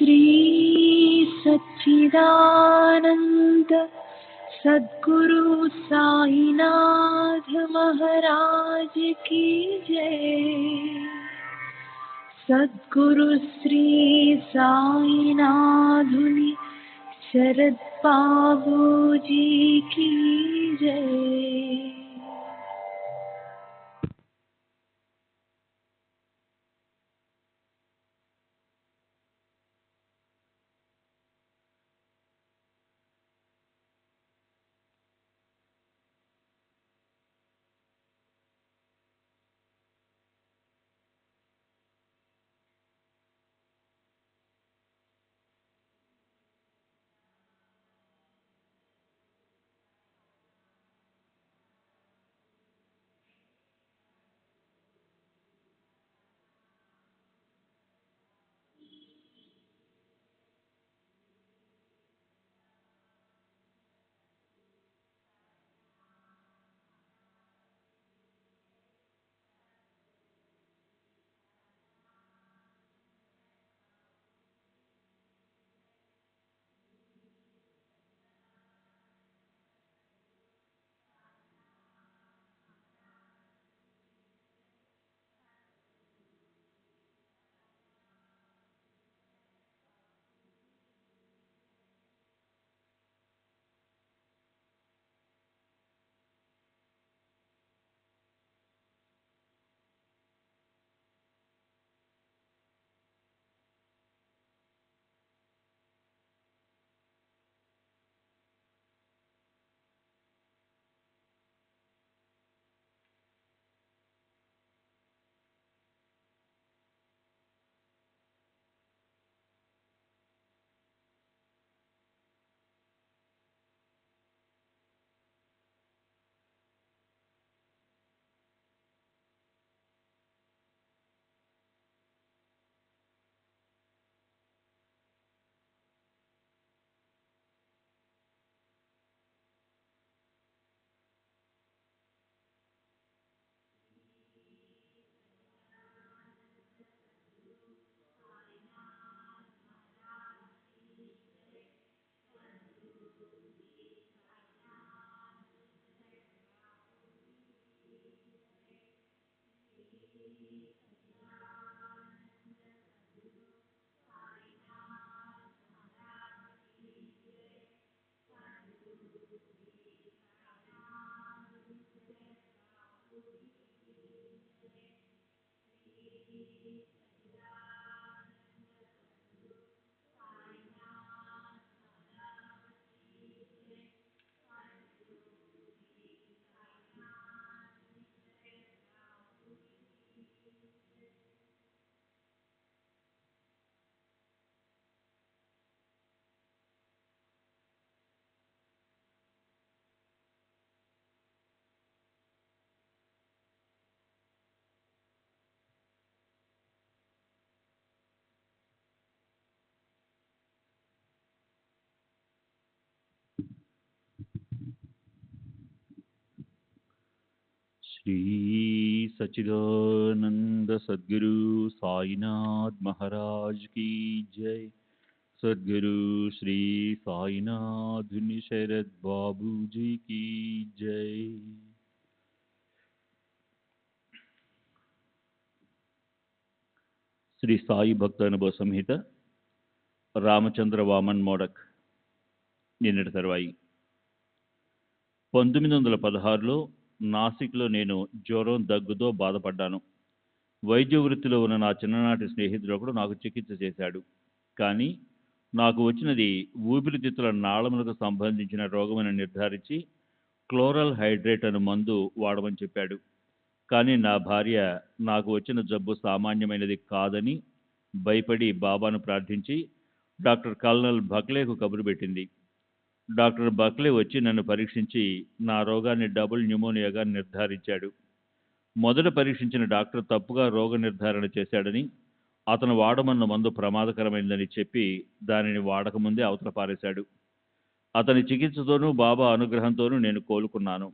श्री सच्चिदानंद सद्गुरु साईनाथ महाराज की जय। सद्गुरु श्री साईनाथुनि शरद बाबू जी की जय। श्री सच्चिदानंद सद्गुरु साईनाथ महाराज की जय। सद्गुरु श्री साईनाथ शरद बाबू जी की जय। శ్రీ సాయి భక్త అనుభవ సంహిత రామచంద్ర వామన్ మోడక్ నిన్నటి తర్వాయి 1916లో నాసిక్లో నేను జ్వరం దగ్గుతో బాధపడ్డాను. వైద్య వృత్తిలో ఉన్న నా చిన్ననాటి స్నేహితుడు ఒకడు నాకు చికిత్స చేశాడు. కానీ నాకు వచ్చినది ఊపిరితిత్తుల నాళములకు సంబంధించిన రోగమని నిర్ధారించి క్లోరల్ హైడ్రేట్ అను మందు వాడమని చెప్పాడు. కానీ నా భార్య నాకు వచ్చిన జబ్బు సామాన్యమైనది కాదని భయపడి బాబాను ప్రార్థించి డాక్టర్ కల్నల్ బక్లేకు కబురు పెట్టింది. డాక్టర్ బక్లే వచ్చి నన్ను పరీక్షించి నా రోగాన్ని డబుల్ న్యూమోనియాగా నిర్ధారించాడు. మొదట పరీక్షించిన డాక్టర్ తప్పుగా రోగ నిర్ధారణ చేశాడని, అతను వాడమన్న మందు ప్రమాదకరమైందని చెప్పి దానిని వాడకముందే అవతల పారేశాడు. అతని చికిత్సతోనూ బాబా అనుగ్రహంతోనూ నేను కోలుకున్నాను.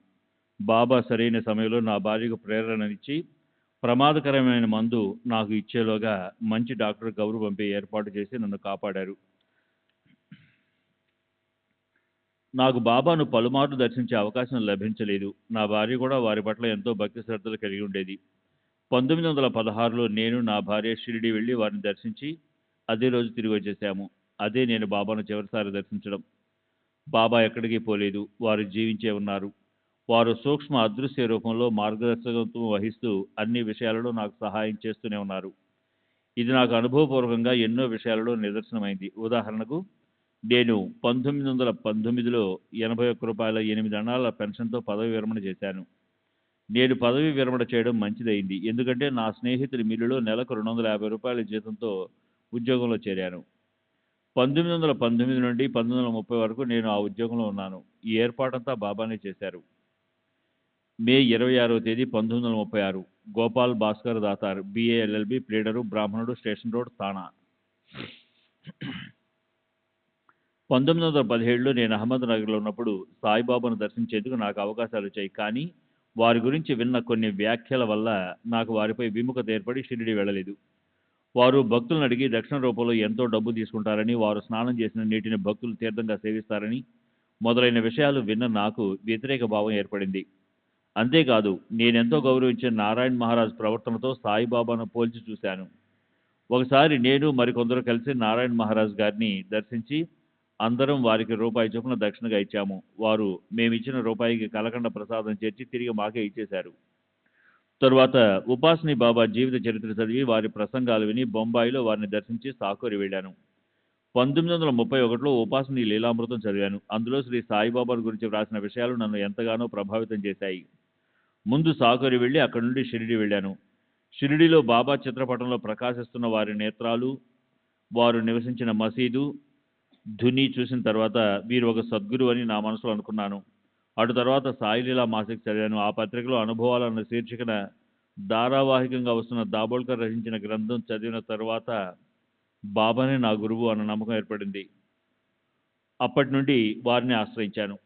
బాబా సరైన సమయంలో నా భార్యకు ప్రేరణనిచ్చి ప్రమాదకరమైన మందు నాకు ఇచ్చేలోగా మంచి డాక్టర్ కబురు పంపి ఏర్పాటు చేసి నన్ను కాపాడారు. నాకు బాబాను పలుమార్లు దర్శించే అవకాశం లభించలేదు. నా భార్య కూడా వారి పట్ల ఎంతో భక్తి శ్రద్ధలు కలిగి ఉండేది. 1916లో నేను నా భార్య షిరిడి వెళ్ళి వారిని దర్శించి అదే రోజు తిరిగి వచ్చేసాము. అదే నేను బాబాను చివరిసారి దర్శించడం. బాబా ఎక్కడికి పోలేదు. వారు జీవించే ఉన్నారు. వారు సూక్ష్మ అదృశ్య రూపంలో మార్గదర్శకత్వం వహిస్తూ అన్ని విషయాలలో నాకు సహాయం చేస్తూనే ఉన్నారు. ఇది నాకు అనుభవపూర్వకంగా ఎన్నో విషయాలలో నిదర్శనమైంది. ఉదాహరణకు, నేను 1919లో రూ. 81.8 పెన్షన్తో పదవి విరమణ చేశాను. నేను పదవి విరమణ చేయడం మంచిదైంది. ఎందుకంటే నా స్నేహితుడి మిల్లులో నెలకు రూ. 250 జీతంతో ఉద్యోగంలో చేరాను. 1919 నుండి 1930 వరకు నేను ఆ ఉద్యోగంలో ఉన్నాను. ఈ ఏర్పాటంతా బాబానే చేశారు. మే 26వ తేదీ 1936 Gopal Bhaskar Datar, BA LLB, pleader, బ్రాహ్మణుడు, స్టేషన్ రోడ్, తానా. 1917లో నేను అహ్మద్నగర్లో ఉన్నప్పుడు సాయిబాబాను దర్శించేందుకు నాకు అవకాశాలు వచ్చాయి. కానీ వారి గురించి విన్న కొన్ని వ్యాఖ్యల వల్ల నాకు వారిపై విముఖత ఏర్పడి షిరిడి వెళ్ళలేదు. వారు భక్తులను అడిగి దక్షిణ రూపంలో ఎంతో డబ్బు తీసుకుంటారని, వారు స్నానం చేసిన నీటిని భక్తులు తీర్థంగా సేవిస్తారని మొదలైన విషయాలు విన్న నాకు వ్యతిరేక భావం ఏర్పడింది. అంతేకాదు, నేనెంతో గౌరవించే నారాయణ్ మహారాజ్ ప్రవర్తనతో సాయిబాబాను పోల్చి చూశాను. ఒకసారి నేను మరికొందరు కలిసి నారాయణ్ మహారాజ్ గారిని దర్శించి అందరం వారికి రూపాయి చొప్పున దక్షిణగా ఇచ్చాము. వారు మేమిచ్చిన రూపాయికి కలకండ ప్రసాదం చేర్చి తిరిగి మాకే ఇచ్చేశారు. తరువాత ఉపాసని బాబా జీవిత చరిత్ర చదివి వారి ప్రసంగాలు విని బొంబాయిలో వారిని దర్శించి సాకూరి వెళ్ళాను. 1931లో ఉపాసని లీలామృతం చదివాను. అందులో శ్రీ సాయిబాబా గురించి వ్రాసిన విషయాలు నన్ను ఎంతగానో ప్రభావితం చేశాయి. ముందు సాకూరి వెళ్ళి అక్కడి నుండి షిరిడి వెళ్ళాను. షిరిడిలో బాబా చిత్రపటంలో ప్రకాశిస్తున్న వారి నేత్రాలు, వారు నివసించిన మసీదు, ధుని చూసిన తర్వాత వీరు ఒక సద్గురు అని నా మనసులో అనుకున్నాను. అటు తర్వాత సాయిలీలా మాసిక్ చదివాను. ఆ పత్రికలో అనుభవాలన్న శీర్షికన ధారావాహికంగా వస్తున్న దాబోల్కర్ రచించిన గ్రంథం చదివిన తర్వాత బాబానే నా గురువు అన్న నమ్మకం ఏర్పడింది. అప్పటి నుండి వారిని ఆశ్రయించాను.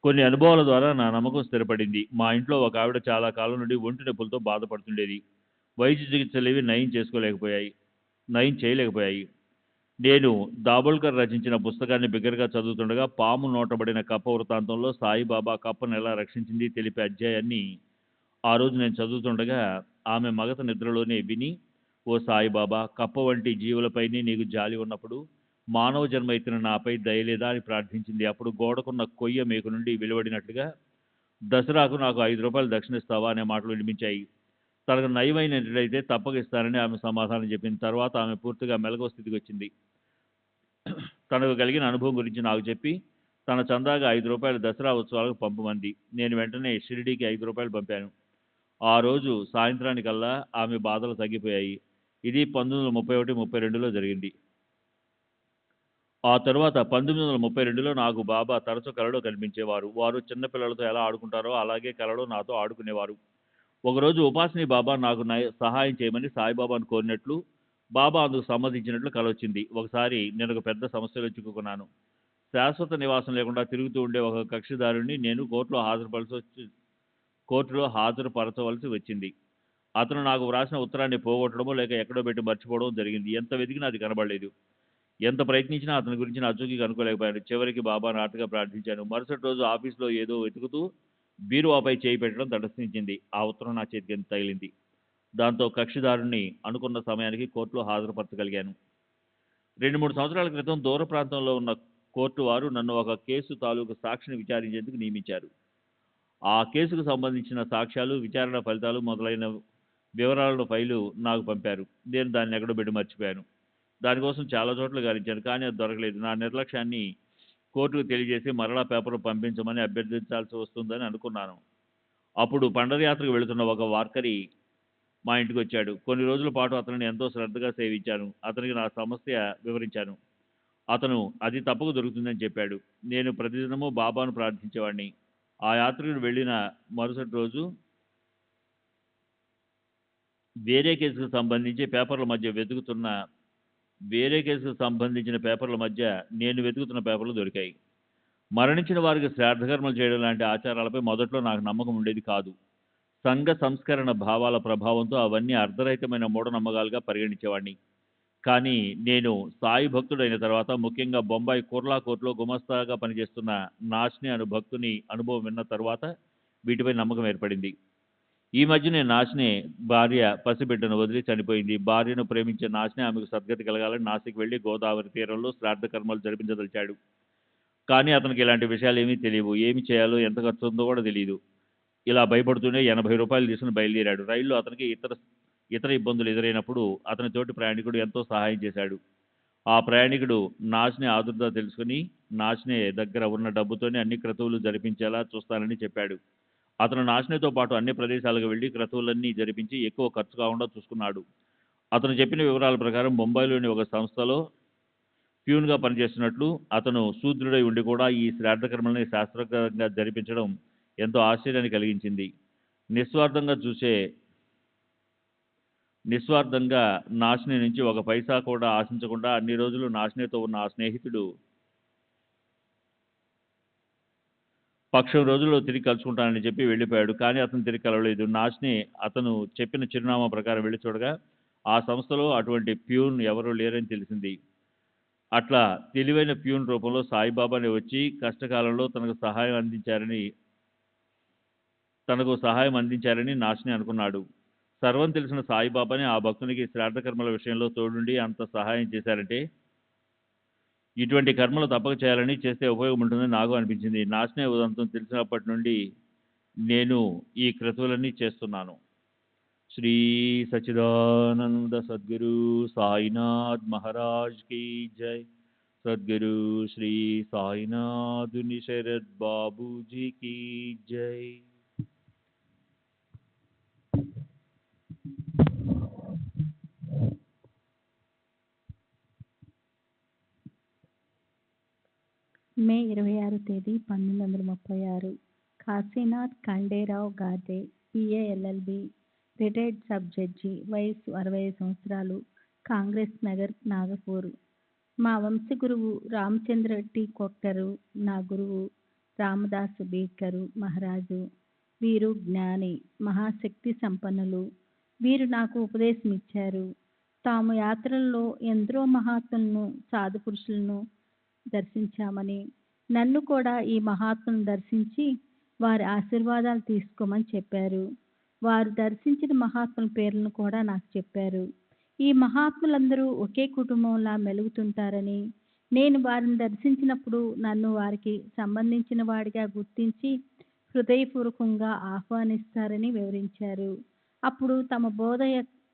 కొన్ని అనుభవాల ద్వారా నా నమ్మకం స్థిరపడింది. మా ఇంట్లో ఒక ఆవిడ చాలా కాలం నుండి ఒంటి నొప్పులతో బాధపడుతుండేది. వైద్య చికిత్సలేవి నయం చేయలేకపోయాయి. నేను దాబోల్కర్ రచించిన పుస్తకాన్ని బిగ్గరగా చదువుతుండగా పాము నోటబడిన కప్ప వృత్తాంతంలో సాయిబాబా కప్పను ఎలా రక్షించింది తెలిపే అధ్యాయాన్ని ఆ రోజు నేను చదువుతుండగా ఆమె మగత నిద్రలోనే విని, ఓ సాయిబాబా, కప్ప వంటి జీవులపైనే నీకు జాలి ఉన్నప్పుడు మానవ జన్మ ఎత్తిన నాపై దయలేదా అని ప్రార్థించింది. అప్పుడు గోడకున్న కొయ్య మేకు నుండి వెలువడినట్లుగా దసరాకు నాకు రూ. 5 దక్షిణిస్తావా అనే మాటలు వినిపించాయి. తనకు నయమైనట్లయితే తప్పక ఇస్తానని ఆమె సమాధానం చెప్పింది. తర్వాత ఆమె పూర్తిగా మెలకువ స్థితికి వచ్చింది. తనకు కలిగిన అనుభవం గురించి నాకు చెప్పి తన చందాగా రూ. 5 దసరా ఉత్సవాలకు పంపమంది. నేను వెంటనే షిరిడీకి రూ. 5 పంపాను. ఆ రోజు సాయంత్రానికల్లా ఆమె బాధలు తగ్గిపోయాయి. ఇది 1931-32లో జరిగింది. ఆ తరువాత 1932లో నాకు బాబా తరచు కలలో కనిపించేవారు. వారు చిన్నపిల్లలతో ఎలా ఆడుకుంటారో అలాగే కలలో నాతో ఆడుకునేవారు. ఒకరోజు ఉపాసని బాబా నాకు సహాయం చేయమని సాయిబాబాను కోరినట్లు, బాబా అందుకు సమ్మతించినట్లు కల వచ్చింది. ఒకసారి నేను ఒక పెద్ద సమస్యలో చిక్కుకున్నాను. శాశ్వత నివాసం లేకుండా తిరుగుతూ ఉండే ఒక కక్షిదారుని నేను కోర్టులో హాజరుపరచవలసి వచ్చింది. అతను నాకు వ్రాసిన ఉత్తరాన్ని పోగొట్టడమో లేక ఎక్కడో పెట్టి మర్చిపోవడం జరిగింది. ఎంత వెతికినా అది కనబడలేదు. ఎంత ప్రయత్నించినా అతని గురించి నా చూకి కనుక్కోలేకపోయాను. చివరికి బాబా నాటుగా ప్రార్థించాను. మరుసటి రోజు ఆఫీస్లో ఏదో వెతుకుతూ బీరువాపై చేయి పెట్టడం తటస్థించింది. ఆ ఉత్తరం నా చేతికి తగిలింది. దాంతో కక్షిదారుణ్ణి అనుకున్న సమయానికి కోర్టులో హాజరుపరచగలిగాను. 2-3 సంవత్సరాల క్రితం దూర ప్రాంతంలో ఉన్న కోర్టు వారు నన్ను ఒక కేసు తాలూకు సాక్షిని విచారించేందుకు నియమించారు. ఆ కేసుకు సంబంధించిన సాక్ష్యాలు, విచారణ ఫలితాలు మొదలైన వివరాలను ఫైలు నాకు పంపారు. నేను దాన్ని ఎక్కడో పెట్టి మర్చిపోయాను. దానికోసం చాలా చోట్ల గాలించాను, కానీ అది దొరకలేదు. నా నిర్లక్ష్యాన్ని కోర్టుకు తెలియజేసి మరలా పేపర్లు పంపించమని అభ్యర్థించాల్సి వస్తుందని అనుకున్నాను. అప్పుడు పండరయాత్రకు వెళుతున్న ఒక వార్కరి మా ఇంటికి వచ్చాడు. కొన్ని రోజుల పాటు అతనిని ఎంతో శ్రద్ధగా సేవించాను. అతనికి నా సమస్య వివరించాను. అతను అది తప్పక దొరుకుతుందని చెప్పాడు. నేను ప్రతిదినము బాబాను ప్రార్థించేవాడిని. ఆ యాత్రికుడు వెళ్ళిన మరుసటి రోజు వేరే కేసుకు సంబంధించిన పేపర్ల మధ్య నేను వెతుకుతున్న పేపర్లు దొరికాయి. మరణించిన వారికి శ్రాద్ధకర్మలు చేయడం లాంటి ఆచారాలపై మొదట్లో నాకు నమ్మకం ఉండేది కాదు. సంఘ సంస్కరణ భావాల ప్రభావంతో అవన్నీ అర్ధరహితమైన మూఢనమ్మకాలుగా పరిగణించేవాడిని. కానీ నేను సాయి భక్తుడైన తర్వాత, ముఖ్యంగా బొంబాయి కుర్లా కోర్టులో గుమస్తాగా పనిచేస్తున్న నాష్నే అను భక్తుని అనుభవం విన్న తర్వాత వీటిపై నమ్మకం ఏర్పడింది. ఈ మధ్యనే నాష్నే భార్య పసిబిడ్డను వదిలి చనిపోయింది. భార్యను ప్రేమించే నాష్నే ఆమెకు సద్గతి కలగాలని నాసిక్ వెళ్లి గోదావరి తీరంలో శ్రాద్ధ కర్మలు జరిపించదలిచాడు. కానీ అతనికి ఇలాంటి విషయాలు ఏమీ తెలియవు. ఏమి చేయాలో, ఎంత ఖర్చు ఉందో కూడా తెలియదు. ఇలా భయపడుతూనే 80 రూపాయలు తీసుకుని బయలుదేరాడు. రైల్లో అతనికి ఇతర ఇబ్బందులు ఎదురైనప్పుడు అతని తోటి ప్రయాణికుడు ఎంతో సహాయం చేశాడు. ఆ ప్రయాణికుడు నాష్నే ఆదుర్దా తెలుసుకుని నాష్నే దగ్గర ఉన్న డబ్బుతోనే అన్ని క్రతువులు జరిపించేలా చూస్తానని చెప్పాడు. అతను నాష్నేతో పాటు అన్ని ప్రదేశాలకు వెళ్లి క్రతువులన్నీ జరిపించి ఎక్కువ ఖర్చు కాకుండా చూసుకున్నాడు. అతను చెప్పిన వివరాల ప్రకారం బొంబాయిలోని ఒక సంస్థలో ప్యూన్గా పనిచేస్తున్నట్లు, అతను శూద్రుడై ఉండి కూడా ఈ శ్రాద్ధ కర్మల్ని శాస్త్రోక్తంగా జరిపించడం ఎంతో ఆశ్చర్యాన్ని కలిగించింది. నిస్వార్థంగా నాష్నే నుంచి ఒక పైసా కూడా ఆశించకుండా అన్ని రోజులు నాష్నేతో ఉన్న ఆ స్నేహితుడు పక్షం రోజుల్లో తిరిగి కలుసుకుంటానని చెప్పి వెళ్ళిపోయాడు. కానీ అతను తిరిగి కలవలేదు. నాష్నే అతను చెప్పిన చిరునామా ప్రకారం వెళ్ళి చూడగా ఆ సంస్థలో అటువంటి ప్యూన్ ఎవరూ లేరని తెలిసింది. అట్లా తెలివైన ప్యూన్ రూపంలో సాయిబాబానే వచ్చి కష్టకాలంలో తనకు సహాయం అందించారని నాష్నే అనుకున్నాడు. సర్వం తెలిసిన సాయిబాబానే ఆ భక్తునికి శ్రాద్ధ కర్మల విషయంలో తోడుండి అంత సహాయం చేశారంటే ఇటువంటి కర్మలు తప్పక చేయాలని, చేస్తే ఉపయోగం ఉంటుందని నాకు అనిపించింది. నాష్నే ఉదంతం తెలిసినప్పటి నుండి నేను ఈ క్రతువులన్నీ చేస్తున్నాను. శ్రీ సచ్చిదానంద సద్గురు సాయినాథ్ మహారాజ్ కీ జై. సద్గురు శ్రీ సాయినాథుని శరద్ బాబూజీ కీ జై. మే 26 తేదీ 1936 Kashinath Khanderao Gade, PA LLB, retired sub judge, వయసు 65 సంవత్సరాలు, కాంగ్రెస్ నగర్, నాగపూర్. మా వంశగురువు రామచంద్ర టి కొట్టరు, నా గురువు రామదాసు బీడ్కరు మహారాజు. వీరు జ్ఞాని, మహాశక్తి సంపన్నులు. వీరు నాకు ఉపదేశమిచ్చారు. తాము యాత్రల్లో ఎందరో మహాత్ములను, సాధు పురుషులను దర్శించామని, నన్ను కూడా ఈ మహాత్ములను దర్శించి వారి ఆశీర్వాదాలు తీసుకోమని చెప్పారు. వారు దర్శించిన మహాత్ముల పేర్లను కూడా నాకు చెప్పారు. ఈ మహాత్ములందరూ ఒకే కుటుంబంలా మెలుగుతుంటారని, నేను వారిని దర్శించినప్పుడు నన్ను వారికి సంబంధించిన వాడిగా గుర్తించి హృదయపూర్వకంగా ఆహ్వానిస్తారని వివరించారు. అప్పుడు తమ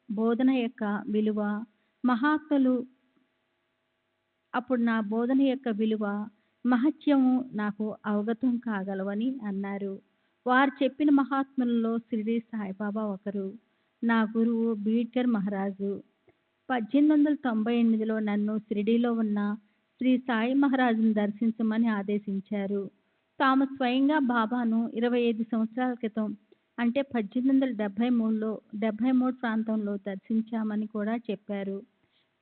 బోధన యొక్క విలువ, మహాత్ములు అప్పుడు నా బోధన యొక్క విలువ, మహత్యము నాకు అవగతం కాగలవని అన్నారు. వారు చెప్పిన మహాత్ములలో షిరిడి సాయిబాబా ఒకరు. నా గురువు బీడ్కర్ మహారాజు 1898లో నన్ను షిరిడీలో ఉన్న శ్రీ సాయి మహారాజును దర్శించమని ఆదేశించారు. తాము స్వయంగా బాబాను 25 సంవత్సరాల క్రితం, అంటే 1873 ప్రాంతంలో దర్శించామని కూడా చెప్పారు.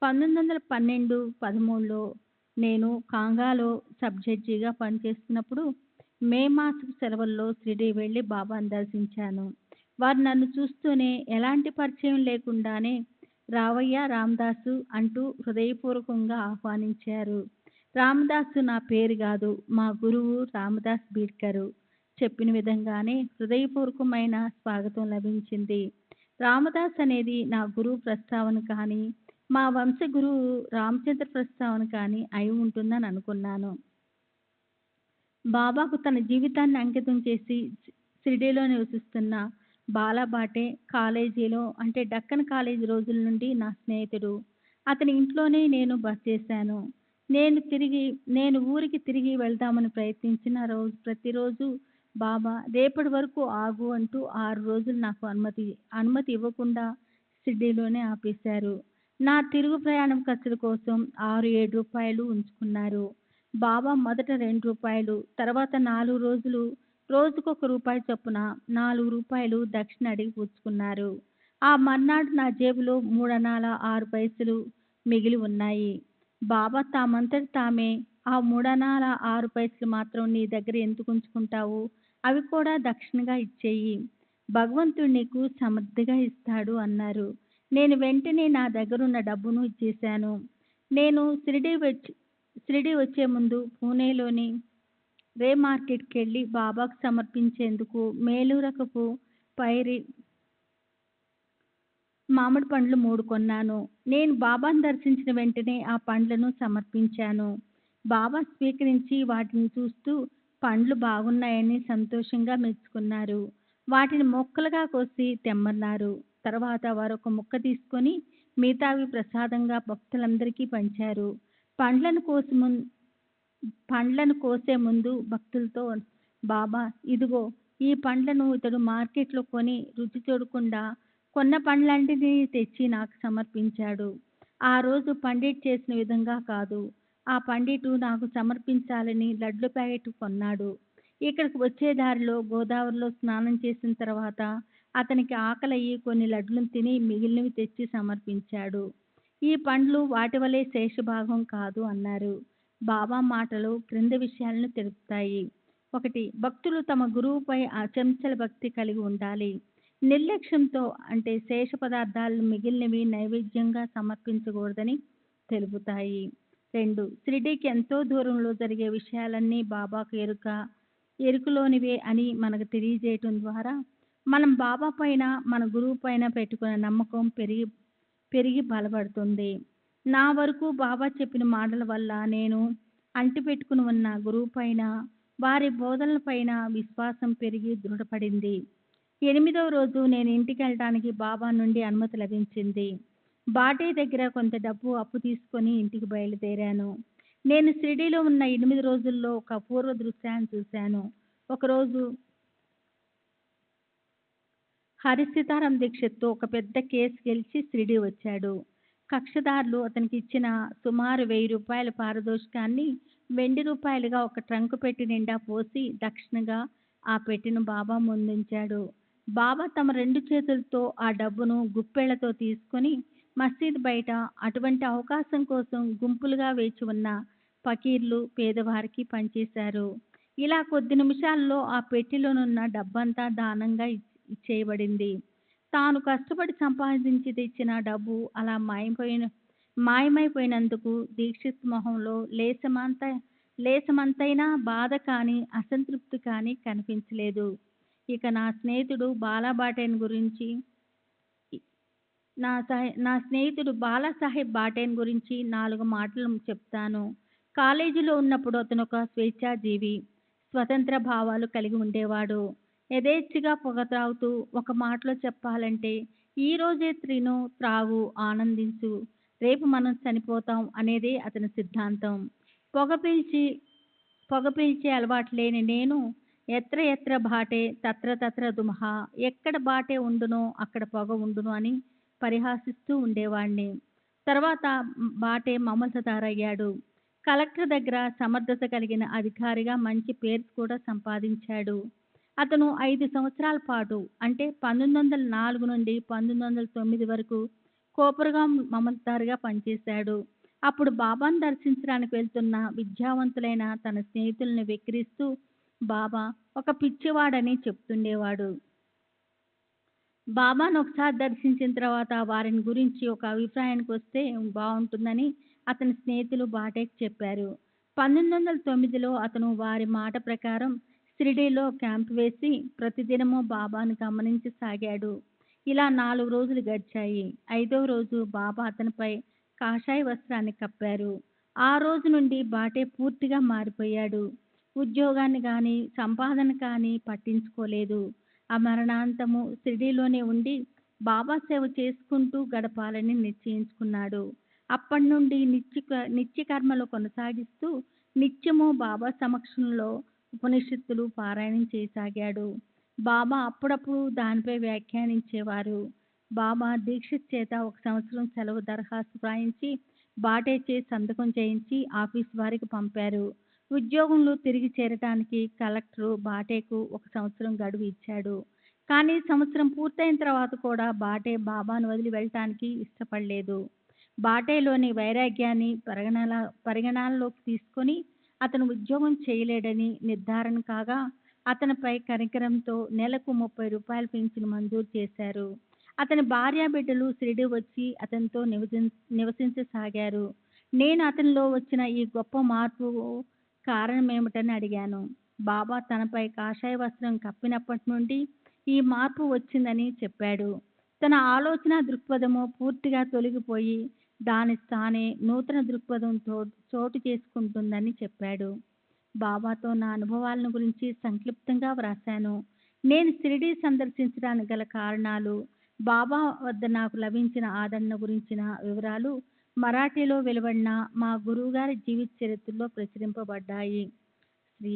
1912-13లో నేను కాంగాలో సబ్ జడ్జిగా పనిచేస్తున్నప్పుడు మే మాసపు సెలవుల్లో షిరిడి వెళ్ళి బాబాను దర్శించాను. వారు నన్ను చూస్తూనే ఎలాంటి పరిచయం లేకుండానే రావయ్య రామదాసు అంటూ హృదయపూర్వకంగా ఆహ్వానించారు. రామదాసు నా పేరు కాదు, మా గురువు రామదాస్ బీడ్కరు చెప్పిన విధంగానే హృదయపూర్వకమైన స్వాగతం లభించింది. రామదాస్ అనేది నా గురువు ప్రస్తావన కానీ, మా వంశ గురువు రామచంద్ర ప్రస్తావన కానీ అయి ఉంటుందని అనుకున్నాను. బాబాకు తన జీవితాన్ని అంకితం చేసి షిరిడీలో నివసిస్తున్న బాలాబాటే కాలేజీలో, అంటే డక్కన్ కాలేజీ రోజుల నుండి నా స్నేహితుడు. అతని ఇంట్లోనే నేను బస చేశాను. నేను ఊరికి తిరిగి వెళ్దామని ప్రయత్నించిన ప్రతిరోజు బాబా రేపటి వరకు ఆగు అంటూ 6 రోజులు నాకు అనుమతి ఇవ్వకుండా షిరిడీలోనే ఆపేశారు. నా తిరుగు ప్రయాణం ఖర్చుల కోసం 6-7 రూపాయలు ఉంచుకున్నారు. బాబా మొదట 2 రూపాయలు, తర్వాత 4 రోజులు రోజుకొక రూపాయి చొప్పున 4 రూపాయలు దక్షిణ అడిగి పుచ్చుకున్నారు. ఆ మర్నాడు నా జేబులో 3 అణాల 6 పైసలు మిగిలి ఉన్నాయి. బాబా తామంతట తామే, ఆ 3 అణాల 6 పైసలు మాత్రం నీ దగ్గర ఎందుకు ఉంచుకుంటావు, అవి కూడా దక్షిణగా ఇచ్చేయి. భగవంతుడు నీకు సమృద్ధిగా ఇస్తాడు అన్నారు. నేను వెంటనే నా దగ్గరున్న డబ్బును ఇచ్చేశాను. నేను షిరిడీ వచ్చే ముందు పూణేలోని రే మార్కెట్‌కెళ్ళి బాబాకు సమర్పించేందుకు మేలు రకపు పైరి మామిడి పండ్లు 3 కొన్నాను. నేను బాబాను దర్శించిన వెంటనే ఆ పండ్లను సమర్పించాను. బాబా స్వీకరించి వాటిని చూస్తూ పండ్లు బాగున్నాయని సంతోషంగా మెచ్చుకున్నారు. వాటిని ముక్కలుగా కోసి తెమ్మన్నారు. తర్వాత వారొక ముక్క తీసుకొని మిగతావి ప్రసాదంగా భక్తులందరికీ పంచారు. పండ్లను కోసి ముం పండ్లను కోసే ముందు భక్తులతో, బాబా ఇదిగో ఈ పండ్లను ఇతడు మార్కెట్లో కొని రుచి చూడకుండా కొన్న పండ్లన్నిటినీ తెచ్చి నాకు సమర్పించాడు. ఆ రోజు పండిట్ చేసిన విధంగా కాదు. ఆ పండిటు నాకు సమర్పించాలని లడ్లు ప్యాకెట్ కొన్నాడు. ఇక్కడికి వచ్చే దారిలో గోదావరిలో స్నానం చేసిన తర్వాత అతనికి ఆకలయ్యి కొన్ని లడ్లను తిని మిగిలినవి తెచ్చి సమర్పించాడు. ఈ పండ్లు వాటి వలె శేషభాగం కాదు అన్నారు. బాబా మాటలు క్రింది విషయాలను తెలుపుతాయి. 1. భక్తులు తమ గురువుపై అచంచల భక్తి కలిగి ఉండాలి. నిర్లక్ష్యంతో అంటే శేష పదార్థాలను మిగిలినవి నైవేద్యంగా సమర్పించకూడదని తెలుపుతాయి. 2. షిరిడీకి ఎంతో దూరంలో జరిగే విషయాలన్నీ బాబాకు ఎరుకలోనివే అని మనకు తెలియజేయటం ద్వారా మనం బాబా పైన, మన గురువు పైన పెట్టుకున్న నమ్మకం పెరిగి బలపడుతుంది. నా వరకు బాబా చెప్పిన మాటల వల్ల నేను అంటిపెట్టుకుని ఉన్న గురువు పైన, వారి బోధనల పైన విశ్వాసం పెరిగి దృఢపడింది. 8వ రోజు నేను ఇంటికి వెళ్ళటానికి బాబా నుండి అనుమతి లభించింది. బాటే దగ్గర కొంత డబ్బు అప్పు తీసుకొని ఇంటికి బయలుదేరాను. నేను షిరిడీలో ఉన్న 8 రోజుల్లో ఒక అపూర్వ దృశ్యాన్ని చూశాను. ఒకరోజు హరిసీతారాం దీక్షిత్తో ఒక పెద్ద కేసు గెలిచి షిరిడీ వచ్చాడు. కక్షదారులు అతనికి ఇచ్చిన సుమారు 1000 రూపాయల పారితోషికాన్ని వెండి రూపాయలుగా ఒక ట్రంకు పెట్టి నిండా పోసి దక్షిణగా ఆ పెట్టెను బాబా ముందుంచాడు. బాబా తమ 2 చేతులతో ఆ డబ్బును గుప్పెళ్లతో తీసుకొని మసీదు బయట అటువంటి అవకాశం కోసం గుంపులుగా వేచి ఉన్న ఫకీర్లు, పేదవారికి పంచేశారు. ఇలా కొద్ది నిమిషాల్లో ఆ పెట్టెలోనున్న డబ్బంతా దానంగా ఇచ్చేయబడింది. తాను కష్టపడి సంపాదించి తెచ్చిన డబ్బు అలా మాయమైపోయినందుకు దీక్షిత్ మొహంలో లేశమంతైనా బాధ కానీ అసంతృప్తి కానీ కనిపించలేదు. ఇక నా స్నేహితుడు బాలాసాహెబ్ బాటేన్ గురించి 4 మాటలు చెప్తాను. కాలేజీలో ఉన్నప్పుడు అతను ఒక స్వేచ్ఛాజీవి, స్వతంత్ర భావాలు కలిగి ఉండేవాడు. యథేచ్ఛగా పొగ త్రాగుతూ, ఒక మాటలో చెప్పాలంటే ఈ రోజే తిను, త్రాగు, ఆనందించు, రేపు మనం చనిపోతాం అనేదే అతని సిద్ధాంతం. పొగ పీల్చే అలవాటు లేని నేను ఎత్ర ఎత్ర బాటే తత్ర తత్ర ధూమః, ఎక్కడ బాటే ఉండునో అక్కడ పొగ ఉండును అని పరిహాసిస్తూ ఉండేవాణ్ణి. తర్వాత బాటే మామూలుదారయ్యాడు. కలెక్టర్ దగ్గర సమర్థత కలిగిన అధికారిగా మంచి పేరు కూడా సంపాదించాడు. అతను 5 సంవత్సరాల పాటు అంటే 1904 నుండి 1909 వరకు కోపర్గాం మామూలుదారుగా పనిచేశాడు. అప్పుడు బాబాను దర్శించడానికి వెళ్తున్న విద్యావంతులైన తన స్నేహితులను వెక్కిరిస్తూ బాబా ఒక పిచ్చివాడని చెప్తుండేవాడు. బాబాను ఒకసారి దర్శించిన తర్వాత వారిని గురించి ఒక అభిప్రాయానికి వస్తే బాగుంటుందని అతని స్నేహితులు బాటేకి చెప్పారు. 1909లో అతను వారి మాట ప్రకారం షిరిడీలో క్యాంప్ వేసి ప్రతిదినమూ బాబాను గమనించసాగాడు. ఇలా 4 రోజులు గడిచాయి. 5వ రోజు బాబా అతనిపై కాషాయ వస్త్రాన్ని కప్పారు. ఆ రోజు నుండి బాటే పూర్తిగా మారిపోయాడు. ఉద్యోగాన్ని కానీ సంపాదన కానీ పట్టించుకోలేదు. అమరణాంతము షిరిడీలోనే ఉండి బాబా సేవ చేసుకుంటూ గడపాలని నిశ్చయించుకున్నాడు. అప్పటి నుండి నిత్య కర్మలు కొనసాగిస్తూ నిత్యము బాబా సమక్షంలో ఉపనిషత్తులు పారాయణం చేయసాగాడు. బాబా అప్పుడప్పుడు దానిపై వ్యాఖ్యానించేవారు. బాబా దీక్షిత్ చేత 1 సంవత్సరం సెలవు దరఖాస్తు రాయించి బాటేచే సంతకం చేయించి ఆఫీసు వారికి పంపారు. ఉద్యోగంలో తిరిగి చేరటానికి కలెక్టరు బాటేకు 1 సంవత్సరం గడువు ఇచ్చాడు. కానీ సంవత్సరం పూర్తయిన తర్వాత కూడా బాటే బాబాను వదిలి వెళ్ళటానికి ఇష్టపడలేదు. బాటేలోని వైరాగ్యాన్ని పరిగణనలోకి తీసుకొని అతను ఉద్యోగం చేయలేడని నిర్ధారణ కాగా అతనిపై కనికరంతో నెలకు 30 రూపాయలు పింఛను మంజూరు చేశారు. అతని భార్య బిడ్డలు షిరిడి వచ్చి అతనితో నివసించసాగారు. నేను అతనిలో వచ్చిన ఈ గొప్ప మార్పు కారణమేమిటని అడిగాను. బాబా తనపై కాషాయ వస్త్రం కప్పినప్పటి నుండి ఈ మార్పు వచ్చిందని చెప్పాడు. తన ఆలోచన దృక్పథము పూర్తిగా తొలగిపోయి దాని స్థానే నూతన దృక్పథం చోటు చేసుకుంటుందని చెప్పాడు. బాబాతో నా అనుభవాలను గురించి సంక్షిప్తంగా వ్రాశాను. నేను షిరిడి సందర్శించడానికి గల కారణాలు, బాబా వద్ద నాకు లభించిన ఆదరణ గురించిన వివరాలు మరాఠీలో వెలువడిన మా గురువుగారి జీవిత చరిత్రలో ప్రచురింపబడ్డాయి. శ్రీ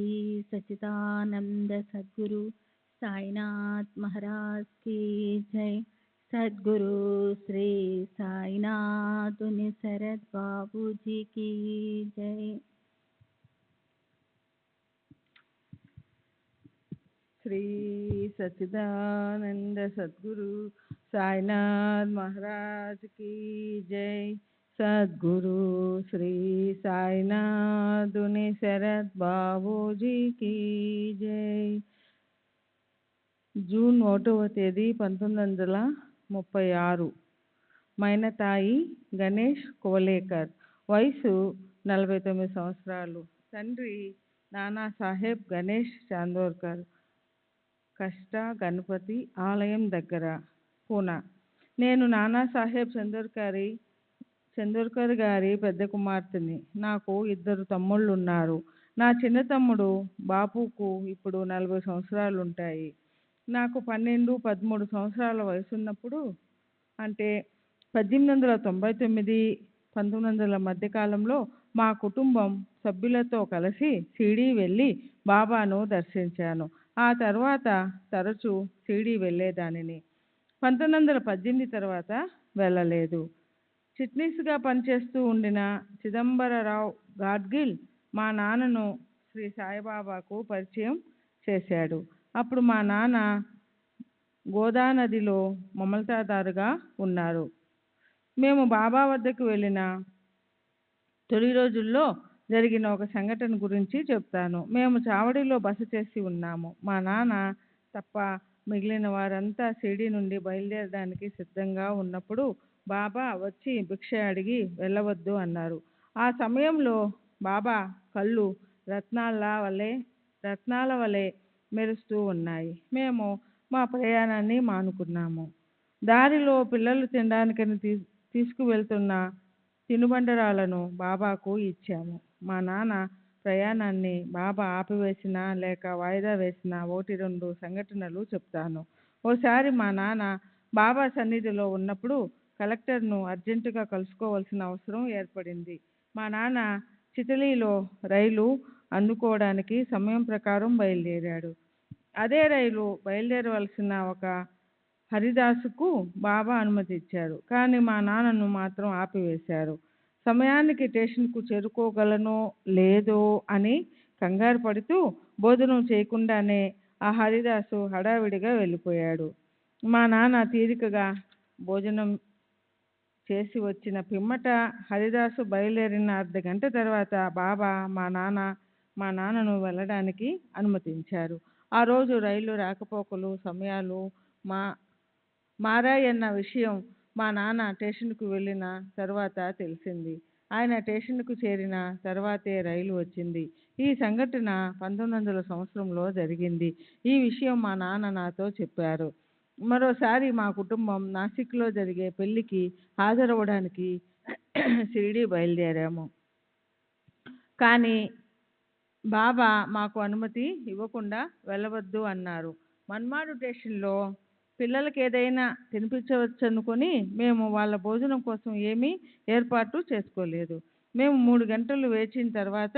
సచ్చిదానంద సద్గురు సాయినాథ్ మహారాజ్ కీ జై. సద్గురు శ్రీ సాయినాథ్ శరద్ బాబూజీ కీ జై. శ్రీ సచ్చిదానంద సద్గురు సాయినాథ్ మహారాజ్ की जय. సద్గురు శ్రీ సాయినాథుని శరత్ బాబూజీ की जय. జూన్ 1వ తేదీ 1936. మైనతాయి గణేష్ కోలేకర్. వయసు 49 సంవత్సరాలు. తండ్రి నానాసాహెబ్ గణేష్ చాందోర్కర్, కష్ట గణపతి ఆలయం దగ్గర, పూనా. నేను నానాసాహెబ్ చందోర్కర్ గారి పెద్ద కుమార్తెని. నాకు 2 తమ్ముళ్ళు ఉన్నారు. నా చిన్న తమ్ముడు బాపుకు ఇప్పుడు 40 సంవత్సరాలు ఉంటాయి. నాకు 12, 13 సంవత్సరాల వయసున్నప్పుడు, అంటే 1899, 1900 మధ్యకాలంలో మా కుటుంబం సభ్యులతో కలిసి షిరిడి వెళ్ళి బాబాను దర్శించాను. ఆ తర్వాత తరచూ షిరిడి వెళ్ళేదానిని. 1918 తర్వాత వెళ్ళలేదు. చిట్నీస్గా పనిచేస్తూ ఉండిన చిదంబరరావు గాడ్గిల్ మా నాన్నను శ్రీ సాయిబాబాకు పరిచయం చేశాడు. అప్పుడు మా నాన్న గోదానదిలో మమల్తాదారుగా ఉన్నారు. మేము బాబా వద్దకు వెళ్ళిన తొలి రోజుల్లో జరిగిన ఒక సంఘటన గురించి చెప్తాను. మేము చావడిలో బస చేసి ఉన్నాము. మా నాన్న తప్ప మిగిలిన వారంతా షిరిడి నుండి బయలుదేరడానికి సిద్ధంగా ఉన్నప్పుడు బాబా వచ్చి భిక్ష అడిగి వెళ్ళవద్దు అన్నారు. ఆ సమయంలో బాబా కళ్ళు రత్నాల వలె మెరుస్తూ ఉన్నాయి. మేము మా ప్రయాణాన్ని మానుకున్నాము. దారిలో పిల్లలు తినడానికని తీసుకువెళ్తున్న తినుబండరాలను బాబాకు ఇచ్చాము. మా నాన్న ప్రయాణాన్ని బాబా ఆపివేసినా లేక వాయిదా వేసిన 1-2 సంఘటనలు చెప్తాను. ఓసారి మా నాన్న బాబా సన్నిధిలో ఉన్నప్పుడు కలెక్టర్ను అర్జెంటుగా కలుసుకోవాల్సిన అవసరం ఏర్పడింది. మా నాన్న చితలీలో రైలు అందుకోవడానికి సమయం ప్రకారం బయలుదేరాడు. అదే రైలు బయలుదేరవలసిన ఒక హరిదాసుకు బాబా అనుమతి ఇచ్చారు. కానీ మా నాన్నను మాత్రం ఆపివేశారు. సమయానికి స్టేషన్కు చేరుకోగలనో లేదో అని కంగారు పడుతూ భోజనం చేయకుండానే ఆ హరిదాసు హడావిడిగా వెళ్ళిపోయాడు. మా నాన్న తీరికగా భోజనం చేసి వచ్చిన పిమ్మట హరిదాసు బయలుదేరిన అర్ధగంట తర్వాత బాబా మా నాన్నను వెళ్ళడానికి అనుమతించారు. ఆ రోజు రైలు రాకపోకలు సమయాలు మారాయన్న విషయం మా నాన్న స్టేషన్కు వెళ్ళిన తర్వాత తెలిసింది. ఆయన స్టేషన్కు చేరిన తర్వాతే రైలు వచ్చింది. ఈ సంఘటన 1900 సంవత్సరంలో జరిగింది. ఈ విషయం మా నాన్న నాతో చెప్పారు. మరోసారి మా కుటుంబం నాసిక్లో జరిగే పెళ్లికి హాజరవడానికి షిరిడి బయలుదేరాము. కానీ బాబా మాకు అనుమతి ఇవ్వకుండా వెళ్ళవద్దు అన్నారు. మన్మాడు స్టేషన్లో పిల్లలకి ఏదైనా తినిపించవచ్చనుకొని మేము వాళ్ళ భోజనం కోసం ఏమీ ఏర్పాటు చేసుకోలేదు. మేము 3 గంటలు వేచిన తర్వాత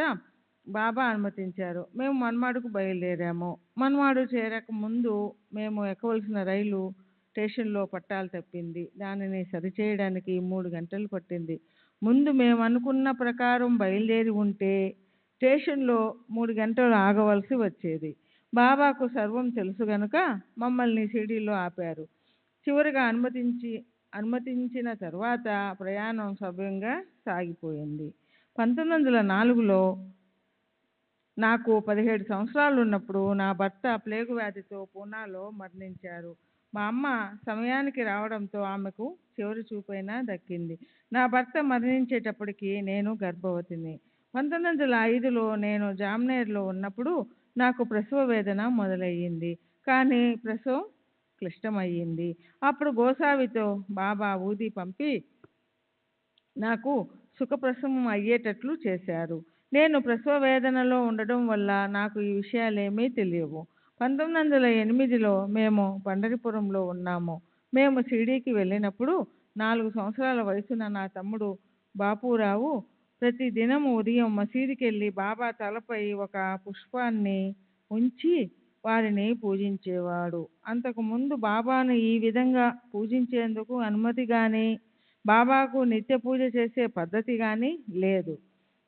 బాబా అనుమతించారు. మేము మన్మాడుకు బయలుదేరాము. మన్మాడు చేరక ముందు మేము ఎక్కవలసిన రైలు స్టేషన్లో పట్టాలు తప్పింది. దానిని సరిచేయడానికి 3 గంటలు పట్టింది. ముందు మేము అనుకున్న ప్రకారం బయలుదేరి ఉంటే స్టేషన్లో 3 గంటలు ఆగవలసి వచ్చేది. బాబాకు సర్వం తెలుసు గనుక మమ్మల్ని షిరిడీలో ఆపారు. చివరిగా అనుమతించిన తర్వాత ప్రయాణం సవ్యంగా సాగిపోయింది. 1904లో నాకు 17 సంవత్సరాలు ఉన్నప్పుడు నా భర్త ప్లేగు వ్యాధితో పూనాలో మరణించారు. మా అమ్మ సమయానికి రావడంతో ఆమెకు చివరి చూపైనా దక్కింది. నా భర్త మరణించేటప్పటికి నేను గర్భవతిని. 1905లో నేను జామ్నేర్లో ఉన్నప్పుడు నాకు ప్రసవ వేదన మొదలయ్యింది. కానీ ప్రసవం క్లిష్టమయ్యింది. అప్పుడు గోసావితో బాబా ఊది పంపి నాకు సుఖప్రసవం అయ్యేటట్లు చేశారు. నేను ప్రసవ వేదనలో ఉండడం వల్ల నాకు ఈ విషయాలేమీ తెలియవు. 1908లో మేము పండరిపురంలో ఉన్నాము. మేము షిరిడీకి వెళ్ళినప్పుడు 4 సంవత్సరాల వయసున్న నా తమ్ముడు బాపూరావు ప్రతి దినము ఉదయం మసీదుకెళ్ళి బాబా తలపై ఒక పుష్పాన్ని ఉంచి వారిని పూజించేవాడు. అంతకు ముందు బాబాను ఈ విధంగా పూజించేందుకు అనుమతి కానీ బాబాకు నిత్య పూజ చేసే పద్ధతి కానీ లేదు.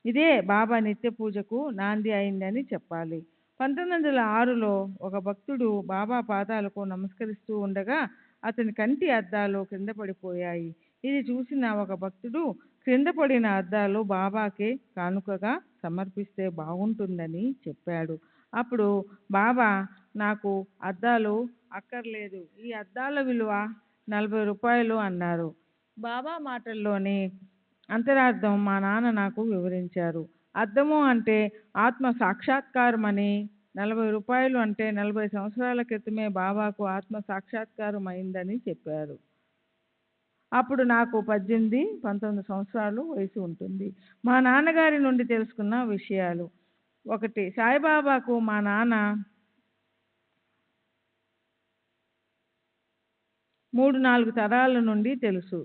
ఇదే బాబా నిత్య పూజకు నాంది అయిందని చెప్పాలి. 1906లో ఒక భక్తుడు బాబా పాదాలకు నమస్కరిస్తూ ఉండగా అతని కంటి అద్దాలు క్రింద పడిపోయాయి. ఇది చూసిన ఒక భక్తుడు క్రింద పడిన అద్దాలు బాబాకే కానుకగా సమర్పిస్తే బాగుంటుందని చెప్పాడు. అప్పుడు బాబా నాకు అద్దాలు అక్కర్లేదు, ఈ అద్దాల విలువ 40 రూపాయలు అన్నారు. బాబా మాటల్లోని అంతరార్థం మా నాన్న నాకు వివరించారు. అద్దము అంటే ఆత్మ సాక్షాత్కారం అని, 40 రూపాయలు అంటే 40 సంవత్సరాల క్రితమే బాబాకు ఆత్మ సాక్షాత్కారం అయిందని చెప్పారు. అప్పుడు నాకు 18, 19 సంవత్సరాలు వయసు ఉంటుంది. మా నాన్నగారి నుండి తెలుసుకున్న విషయాలు: 1. సాయిబాబాకు మా నాన్న 3-4 తరాల నుండి తెలుసు.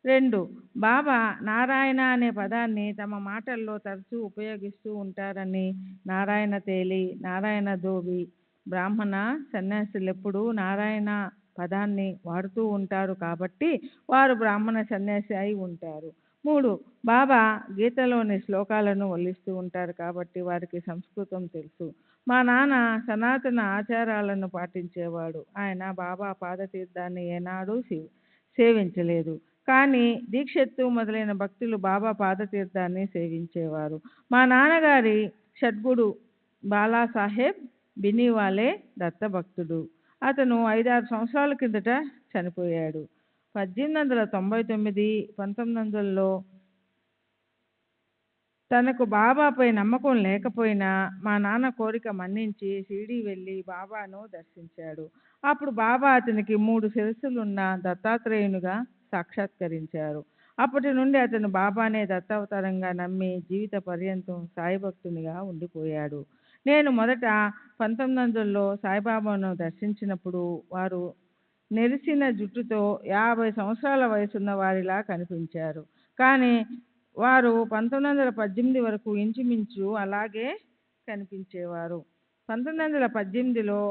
2. బాబా నారాయణ అనే పదాన్ని తమ మాటల్లో తరచూ ఉపయోగిస్తూ ఉంటారని, నారాయణ తేలి, నారాయణ ధోబి, బ్రాహ్మణ సన్యాసులెప్పుడూ నారాయణ పదాన్ని వాడుతూ ఉంటారు కాబట్టి వారు బ్రాహ్మణ సన్యాసి అయి ఉంటారు. 3. బాబా గీతలోని శ్లోకాలను వల్లిస్తూ ఉంటారు కాబట్టి వారికి సంస్కృతం తెలుసు. మా నాన్న సనాతన ఆచారాలను పాటించేవాడు. ఆయన బాబా పాదతీర్థాన్ని ఏనాడూ సేవించలేదు. కానీ దీక్షిత్తు మొదలైన భక్తులు బాబా పాదతీర్థాన్ని సేవించేవారు. మా నాన్నగారి షడ్గుడు బాలాసాహెబ్ బినీవాలే దత్తభక్తుడు. అతను 5-6 సంవత్సరాల కిందట చనిపోయాడు. 1899, 1900లో తనకు బాబాపై నమ్మకం లేకపోయినా మా నాన్న కోరిక మన్నించి షిరిడీ వెళ్ళి బాబాను దర్శించాడు. అప్పుడు బాబా అతనికి 3 శిరస్సులున్న దత్తాత్రేయునిగా సాక్షాత్కరించారు. అప్పటి నుండి అతను బాబానే దత్తావతారంగా నమ్మి జీవిత పర్యంతం సాయి భక్తునిగా ఉండిపోయాడు. నేను మొదట 1900లో సాయిబాబాను దర్శించినప్పుడు వారు నెరిసిన జుట్టుతో 50 సంవత్సరాల వయసున్న వారిలా కనిపించారు. కానీ వారు 1918 వరకు ఇంచుమించు అలాగే కనిపించేవారు. 1918లో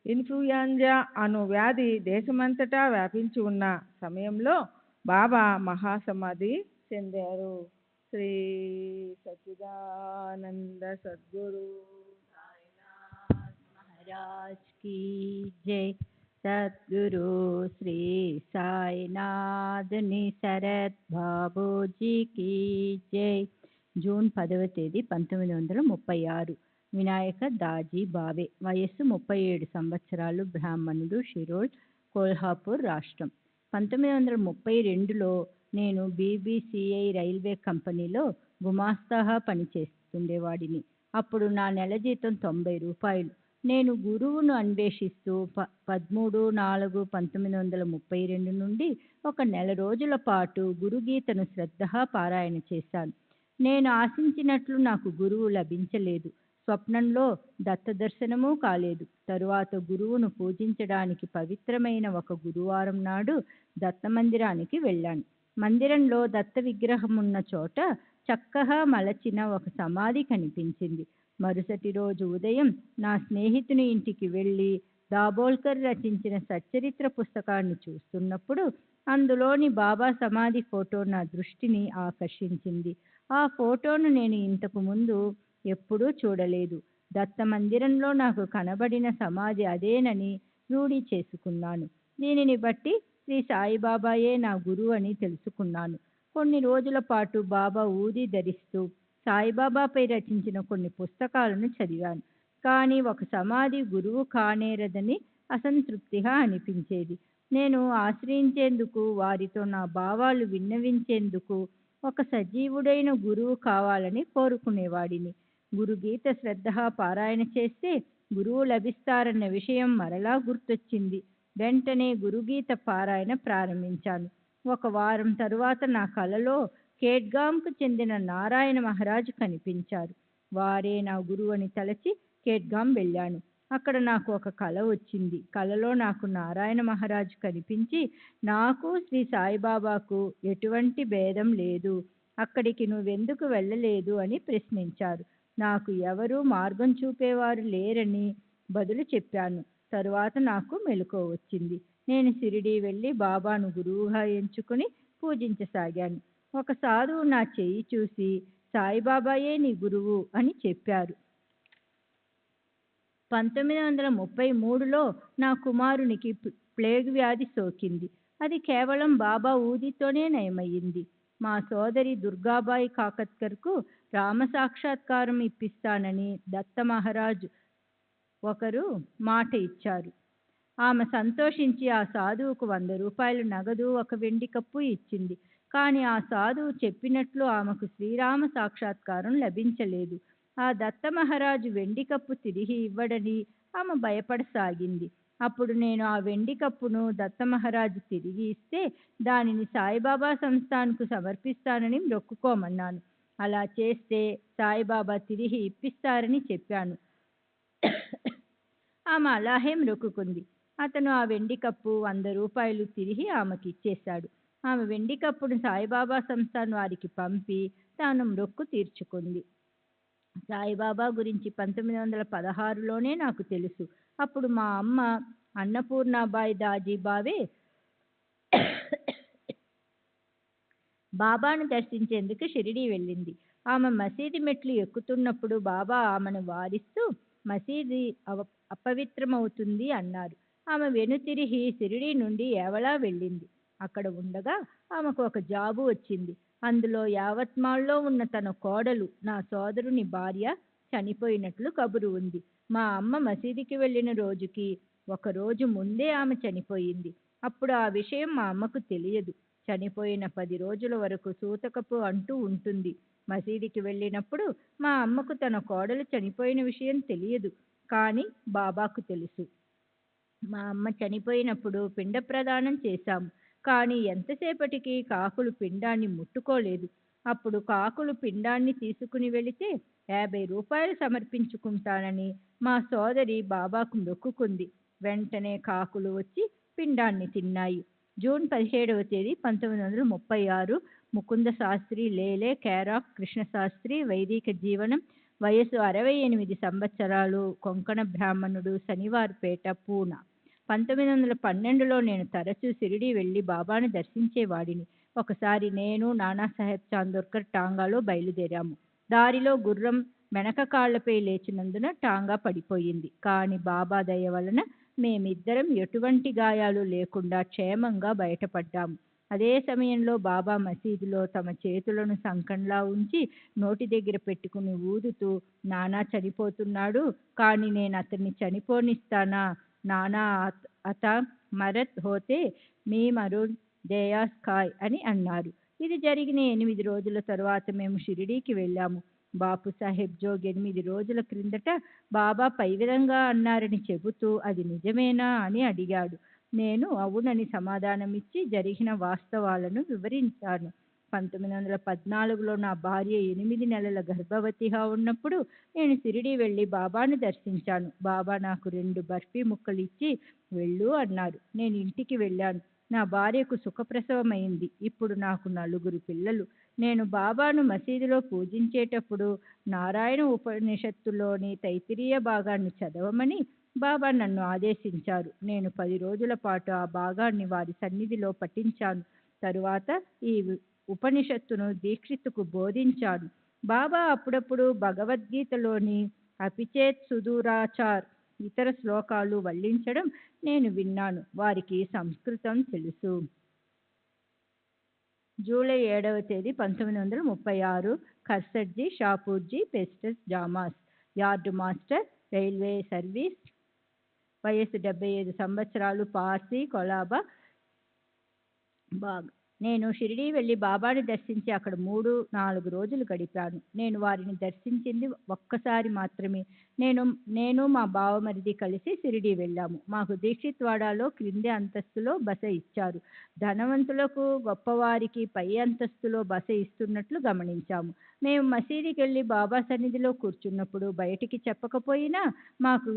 ఇన్ఫ్లుయెంజా అను వ్యాధి దేశమంతటా వ్యాపించి ఉన్న సమయంలో బాబా మహాసమాధి చెందారు. శ్రీ సచ్చిదానంద సద్గురు महाराज की जय। सद्गुरु श्री साईनाथ निसरत बाबूजी की जय। జూన్ 10వ తేదీ 1936 వినాయక దాజీ బావే, వయస్సు 37 సంవత్సరాలు, బ్రాహ్మణుడు, షిరోల్, కోల్హాపూర్ రాష్ట్రం. 1932లో నేను బీబీసీఐ రైల్వే కంపెనీలో గుమాస్తాగా పనిచేస్తుండేవాడిని. అప్పుడు నా నెల జీతం 90 రూపాయలు. నేను గురువును అన్వేషిస్తూ 13/4/1932 నుండి ఒక నెల రోజుల పాటు గురుగీతను శ్రద్ధగా పారాయణ చేశాను. నేను ఆశించినట్లు నాకు గురువు లభించలేదు. స్వప్నంలో దత్త దర్శనమూ కాలేదు. తరువాత గురువును పూజించడానికి పవిత్రమైన ఒక గురువారం నాడు దత్త మందిరానికి వెళ్ళాను. మందిరంలో దత్త విగ్రహం ఉన్న చోట చక్కగా మలచిన ఒక సమాధి కనిపించింది. మరుసటి రోజు ఉదయం నా స్నేహితుని ఇంటికి వెళ్ళి దాబోల్కర్ రచించిన సచ్చరిత్ర పుస్తకాన్ని చూస్తున్నప్పుడు అందులోని బాబా సమాధి ఫోటో నా దృష్టిని ఆకర్షించింది. ఆ ఫోటోను నేను ఇంతకు ముందు ఎప్పుడూ చూడలేదు. దత్త మందిరంలో నాకు కనబడిన సమాధి అదేనని రూఢి చేసుకున్నాను. దీనిని బట్టి శ్రీ సాయిబాబాయే నా గురువు అని తెలుసుకున్నాను. కొన్ని రోజుల పాటు బాబా ఊది ధరిస్తూ సాయిబాబాపై రచించిన కొన్ని పుస్తకాలను చదివాను. కానీ ఒక సమాధి గురువు కానేరదని అసంతృప్తిగా అనిపించేది. నేను ఆశ్రయించేందుకు, వారితో నా భావాలు విన్నవించేందుకు ఒక సజీవుడైన గురువు కావాలని కోరుకునేవాడిని. గురుగీత శ్రద్ధగా పారాయణ చేస్తే గురువు లభిస్తారన్న విషయం మరలా గుర్తొచ్చింది. వెంటనే గురుగీత పారాయణ ప్రారంభించాను. ఒక వారం తరువాత నా కలలో కేడ్గాంకు చెందిన నారాయణ మహారాజు కనిపించారు. వారే నా గురువు అని తలచి కేడ్గాం వెళ్ళాను. అక్కడ నాకు ఒక కల వచ్చింది. కలలో నాకు నారాయణ మహారాజు కనిపించి, నాకు శ్రీ సాయిబాబాకు ఎటువంటి భేదం లేదు, అక్కడికి నువ్వెందుకు వెళ్ళలేదు అని ప్రశ్నించారు. నాకు ఎవరూ మార్గం చూపేవారు లేరని బదులు చెప్పాను. తరువాత నాకు మెలకువ వచ్చింది. నేను షిరిడీ వెళ్ళి బాబాను గురువుగా ఎంచుకుని పూజించసాగాను. ఒక సాధువు నా చెయ్యి చూసి, సాయిబాబాయే నీ గురువు అని చెప్పారు. 1933లో నా కుమారునికి ప్లేగ్ వ్యాధి సోకింది. అది కేవలం బాబా ఊదితోనే నయమయ్యింది. మా సోదరి దుర్గాబాయి కాకత్కర్కు రామ సాక్షాత్కారం ఇప్పిస్తానని దత్త మహారాజ్ ఒకరు మాట ఇచ్చారు. ఆమె సంతోషించి ఆ సాధువుకు 100 రూపాయలు నగదు, ఒక వెండి కప్పు ఇచ్చింది. కానీ ఆ సాధువు చెప్పినట్లు ఆమెకు శ్రీరామ సాక్షాత్కారం లభించలేదు. ఆ దత్త మహారాజు వెండి కప్పు తిరిగి ఇవ్వడని ఆమె భయపడసాగింది. అప్పుడు నేను ఆ వెండి కప్పును దత్త మహారాజు తిరిగి ఇస్తే దానిని సాయిబాబా సంస్థాన్కు సమర్పిస్తానని మొక్కుకోమన్నాను. అలా చేస్తే సాయిబాబా తిరిగి ఇప్పిస్తారని చెప్పాను. ఆమె అలాగే మొక్కుకుంది. అతను ఆ వెండి కప్పు 100 రూపాయలు తిరిగి ఆమెకి ఇచ్చేశాడు. ఆమె వెండి కప్పును సాయిబాబా సంస్థాన్ వారికి పంపి తాను మొక్కు తీర్చుకుంది. సాయిబాబా గురించి 1916లోనే నాకు తెలుసు. అప్పుడు మా అమ్మ అన్నపూర్ణాబాయి దాజీబావే బాబాను దర్శించేందుకు షిరిడీ వెళ్ళింది. ఆమె మసీదు మెట్లు ఎక్కుతున్నప్పుడు బాబా ఆమెను వారిస్తూ, మసీది అపవిత్రమవుతుంది అన్నారు. ఆమె వెనుతిరిగి షిరిడీ నుండి ఏవలా వెళ్ళింది. అక్కడ ఉండగా ఆమెకు ఒక జాబు వచ్చింది. అందులో యావత్మాల్లో ఉన్న తన కోడలు, నా సోదరుని భార్య చనిపోయినట్లు కబురు ఉంది. మా అమ్మ మసీదుకి వెళ్ళిన రోజుకి 1 రోజు ముందే ఆమె చనిపోయింది. అప్పుడు ఆ విషయం మా అమ్మకు తెలియదు. చనిపోయిన 10 రోజుల వరకు సూతకపు అంటూ ఉంటుంది. మసీదుకి వెళ్ళినప్పుడు మా అమ్మకు తన కోడలు చనిపోయిన విషయం తెలియదు. కానీ బాబాకు తెలుసు. మా అమ్మ చనిపోయినప్పుడు పిండ ప్రదానం చేశాము. కానీ ఎంతసేపటికి కాకులు పిండాన్ని ముట్టుకోలేదు. అప్పుడు కాకులు పిండాన్ని తీసుకుని వెళితే 50 రూపాయలు సమర్పించుకుంటానని మా సోదరి బాబాకు మొక్కుకుంది. వెంటనే కాకులు వచ్చి పిండాన్ని తిన్నాయి. జూన్ 17వ తేదీ 1936 ముకుంద శాస్త్రి, లేలే కేర్ ఆఫ్ కృష్ణశాస్త్రి, వైదిక జీవనం, వయసు 68 సంవత్సరాలు, కొంకణ బ్రాహ్మణుడు, శనివార్పేట, పూనా. 1912లో నేను తరచూ షిరిడీ వెళ్ళి బాబాను దర్శించేవాడిని. ఒకసారి నేను, నానాసాహెబ్ చాందోర్కర్ టాంగాలో బయలుదేరాము. దారిలో గుర్రం వెనక కాళ్లపై లేచినందున టాంగా పడిపోయింది. కానీ బాబా దయ వలన మేమిద్దరం ఎటువంటి గాయాలు లేకుండా క్షేమంగా బయటపడ్డాము. అదే సమయంలో బాబా మసీదులో తమ చేతులను సంకంలా ఉంచి నోటి దగ్గర పెట్టుకుని ఊదుతూ, నానా చనిపోతున్నాడు, కానీ నేను అతన్ని చనిపోనిస్తానా, నానా అత మరత్ హోతే మీ మరుణ్ దేయాస్ ఖాయ్ అని అన్నారు. ఇది జరిగిన 8 రోజుల తరువాత మేము షిరిడీకి వెళ్ళాము. బాపు సాహెబ్ జోగ్ 8 రోజుల క్రిందట బాబా పై విధంగా అన్నారని చెబుతూ, అది నిజమేనా అని అడిగాడు. నేను అవునని సమాధానమిచ్చి జరిగిన వాస్తవాలను వివరించాను. 1914లో నా భార్య 8 నెలల గర్భవతిగా ఉన్నప్పుడు నేను షిరిడీ వెళ్ళి బాబాను దర్శించాను. బాబా నాకు 2 బర్ఫీ ముక్కలు ఇచ్చి వెళ్ళు అన్నారు. నేను ఇంటికి వెళ్ళాను. నా భార్యకు సుఖప్రసవమైంది. ఇప్పుడు నాకు 4 పిల్లలు. నేను బాబాను మసీదులో పూజించేటప్పుడు నారాయణ ఉపనిషత్తులోని తైత్తిరీయ భాగాన్ని చదవమని బాబా నన్ను ఆదేశించారు. నేను 10 రోజుల పాటు ఆ భాగాన్ని వారి సన్నిధిలో పఠించాను. తరువాత ఈ ఉపనిషత్తును దీక్షితుకు బోధించాను. బాబా అప్పుడప్పుడు భగవద్గీతలోని అపిచేత్ సుదూరాచార్ ఇతర శ్లోకాలు వల్లించడం నేను విన్నాను. వారికి సంస్కృతం తెలుసు. జూలై 7వ తేదీ 1936 Khursedji Shapurji Pestus Jamas yard master railway service వయస్సు 75 సంవత్సరాలు పార్సీ కొలాబా బాగ్. నేను షిరిడీ వెళ్ళి బాబాని దర్శించి అక్కడ 3-4 రోజులు గడిపాను. నేను వారిని దర్శించింది ఒక్కసారి మాత్రమే. నేను మా బావమరిది కలిసి షిరిడీ వెళ్ళాము. మాకు దీక్షిత్వాడాలో క్రింది అంతస్తులో బస ఇచ్చారు. ధనవంతులకు గొప్పవారికి పై అంతస్తులో బస ఇస్తున్నట్లు గమనించాము. మేము మసీదుకి వెళ్ళి బాబా సన్నిధిలో కూర్చున్నప్పుడు బయటికి చెప్పకపోయినా మాకు